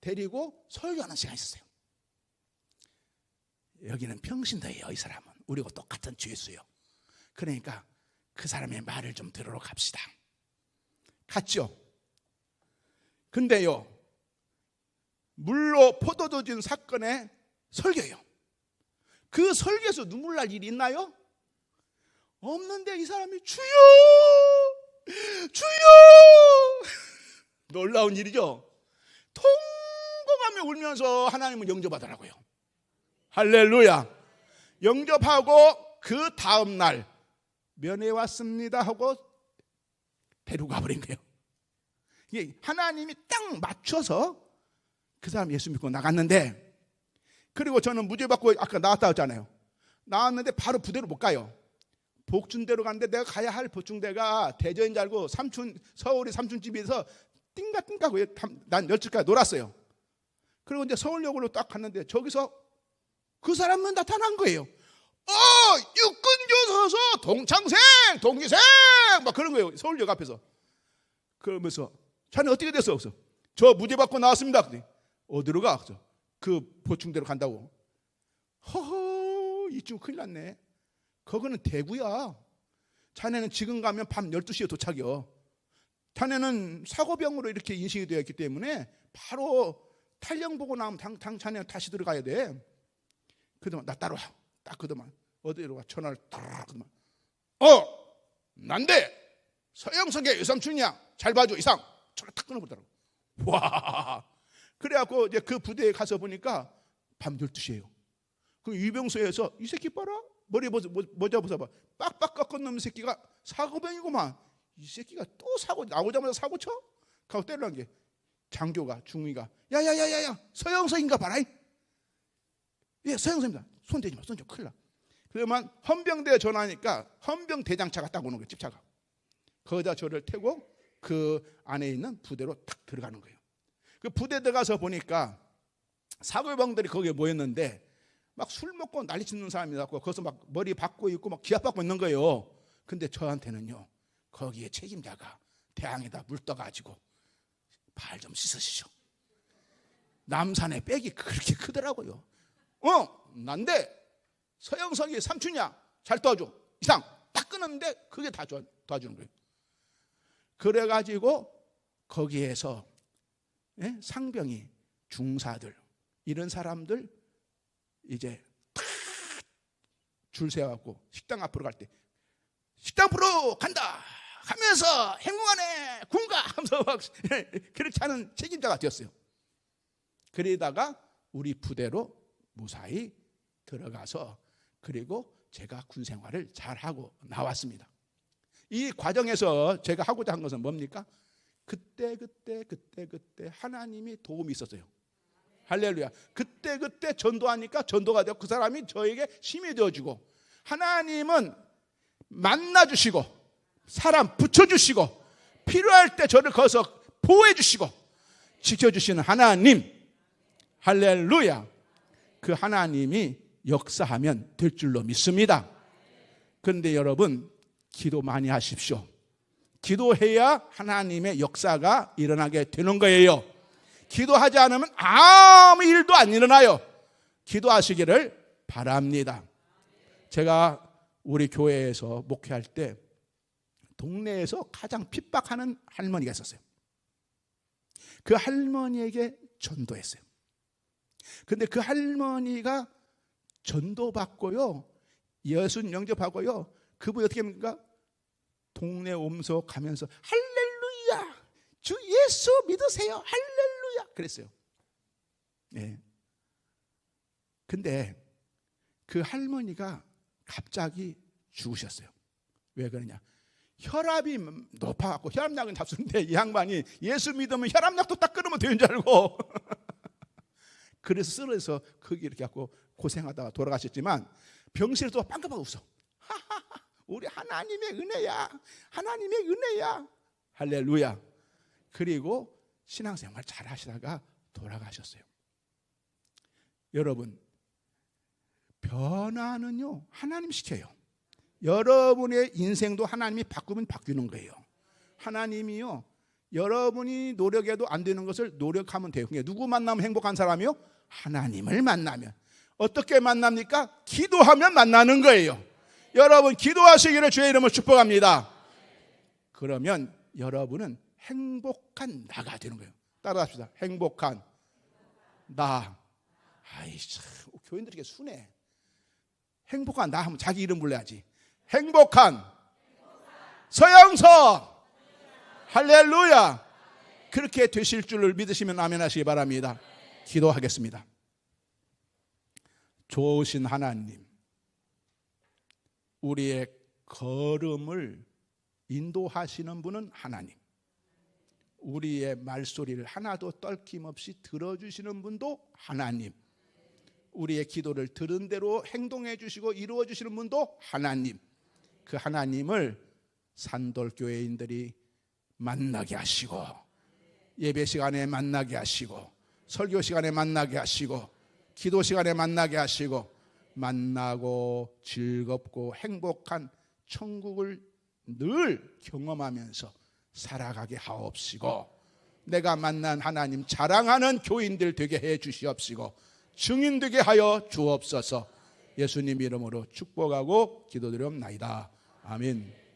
데리고 설교하는 시간이 있었어요. 여기는 평신도예요. 이 사람은 우리하고 똑같은 죄수예요. 그러니까 그 사람의 말을 좀 들으러 갑시다. 갔죠. 근데요, 물로 포도주 사건의 설교예요. 그 설교에서 눈물 날 일이 있나요? 없는데 이 사람이 주여 주여 놀라운 일이죠. 통곡하며 울면서 하나님을 영접하더라고요. 할렐루야. 영접하고 그 다음 날 면회 왔습니다 하고 데리고 가버린 거예요. 이게 하나님이 딱 맞춰서 그 사람 예수 믿고 나갔는데, 그리고 저는 무죄 받고 아까 나왔다 했잖아요. 나왔는데 바로 부대로 못 가요. 복준대로 갔는데 내가 가야 할 복중대가 대전인 줄 알고 서울이 삼촌집에서 띵가띵가 난 열흘까지 놀았어요. 그리고 이제 서울역으로 딱 갔는데 저기서 그 사람만 나타난 거예요. 육군교도소 동창생 동기생 막 그런 거예요. 서울역 앞에서. 그러면서 자네 어떻게 됐어? 그래서 저 무죄 받고 나왔습니다. 그랬더니 어디로 가? 그래서 그 보충대로 간다고. 허허, 이쯤 큰일 났네. 거기는 대구야. 자네는 지금 가면 밤 12시에 도착이요. 자네는 사고병으로 이렇게 인식이 되어 있기 때문에 바로 탈영 보고 나면 자네는 다시 들어가야 돼. 그동안 나 따라와. 딱 그동안 어디로 가? 전화를 딱 그동안. 난데 서영석의 유삼춘이야. 잘 봐줘 이상. 전화 탁 끊어보더라고. 와. 그래갖고 이제 그 부대에 가서 보니까 밤 12시예요. 그 유병소에서 이 새끼 봐라. 머리 모자 벗어봐. 빡빡 꺾어놓은 새끼가 사고병이구만. 이 새끼가 또 사고 나오자마자 사고 쳐? 가고 때리는 게 장교가 중위가 야야야야야 서영석인가 봐라. 예, 서영석입니다. 손 대지 마. 손 좀 큰일 나. 그러면 헌병대에 전화하니까 헌병 대장차가 딱 오는 거예요. 집차가. 거기다 저를 태고 그 안에 있는 부대로 탁 들어가는 거예요. 그 부대 들어가서 보니까 사골병들이 거기에 모였는데 막 술 먹고 난리 치는 사람이 있고 거기서 막 머리 박고 있고 막 기합받고 있는 거예요. 근데 저한테는요, 거기에 책임자가 대항에다 물 떠가지고 발 좀 씻으시죠. 남산의 백이 그렇게 크더라고요. 난데 서영석이 삼촌이야, 잘 도와줘. 이상 딱 끊었는데 그게 다 도와주는 거예요. 그래가지고 거기에서 상병이, 중사들, 이런 사람들 이제 탁 줄 세워갖고 식당 앞으로 갈 때 식당 앞으로 간다 하면서 행궁안에 군가 하면서 막 그렇게 하는 책임자가 되었어요. 그러다가 우리 부대로 무사히 들어가서 그리고 제가 군 생활을 잘하고 나왔습니다. 이 과정에서 제가 하고자 한 것은 뭡니까? 그때 하나님이 도움이 있었어요. 할렐루야. 그때 전도하니까 전도가 되고 그 사람이 저에게 힘이 되어주고, 하나님은 만나주시고 사람 붙여주시고 필요할 때 저를 거기서 보호해주시고 지켜주시는 하나님, 할렐루야. 그 하나님이 역사하면 될 줄로 믿습니다. 그런데 여러분, 기도 많이 하십시오. 기도해야 하나님의 역사가 일어나게 되는 거예요. 기도하지 않으면 아무 일도 안 일어나요. 기도하시기를 바랍니다. 제가 우리 교회에서 목회할 때 동네에서 가장 핍박하는 할머니가 있었어요. 그 할머니에게 전도했어요. 근데 그 할머니가 전도받고요, 예수 영접하고요, 그분이 어떻게 합니까? 동네 오면서 가면서 할렐루야, 주 예수 믿으세요, 할렐루야 그랬어요. 네. 근데 그 할머니가 갑자기 죽으셨어요. 왜 그러냐? 혈압이 높아갖고 혈압약은 잡수는데 이 양반이 예수 믿으면 혈압약도 딱 끊으면 되는 줄 알고 그래서 쓰러져서 거기 이렇게 갖고 고생하다가 돌아가셨지만 병실에서 빵긋빵긋 웃어. 우리 하나님의 은혜야, 하나님의 은혜야, 할렐루야. 그리고 신앙생활 잘 하시다가 돌아가셨어요. 여러분, 변화는요 하나님 시켜요. 여러분의 인생도 하나님이 바꾸면 바뀌는 거예요. 하나님이요, 여러분이 노력해도 안 되는 것을 노력하면 돼요. 그러니까 누구 만나면 행복한 사람이요? 하나님을 만나면. 어떻게 만납니까? 기도하면 만나는 거예요. 여러분 기도하시기를 주의 이름으로 축복합니다. 그러면 여러분은 행복한 나가 되는 거예요. 따라합시다. 행복한 나. 아이 참, 교인들이 이렇게 순해. 행복한 나 하면 자기 이름 불러야지. 행복한 서영석, 할렐루야. 그렇게 되실 줄을 믿으시면 아멘 하시기 바랍니다. 기도하겠습니다. 좋으신 하나님, 우리의 걸음을 인도하시는 분은 하나님, 우리의 말소리를 하나도 떨김없이 들어주시는 분도 하나님, 우리의 기도를 들은 대로 행동해 주시고 이루어 주시는 분도 하나님. 그 하나님을 산돌교회인들이 만나게 하시고, 예배 시간에 만나게 하시고, 설교 시간에 만나게 하시고, 기도 시간에 만나게 하시고, 만나고 즐겁고 행복한 천국을 늘 경험하면서 살아가게 하옵시고, 내가 만난 하나님 자랑하는 교인들 되게 해 주시옵시고, 증인 되게 하여 주옵소서. 예수님 이름으로 축복하고 기도드리옵나이다. 아멘.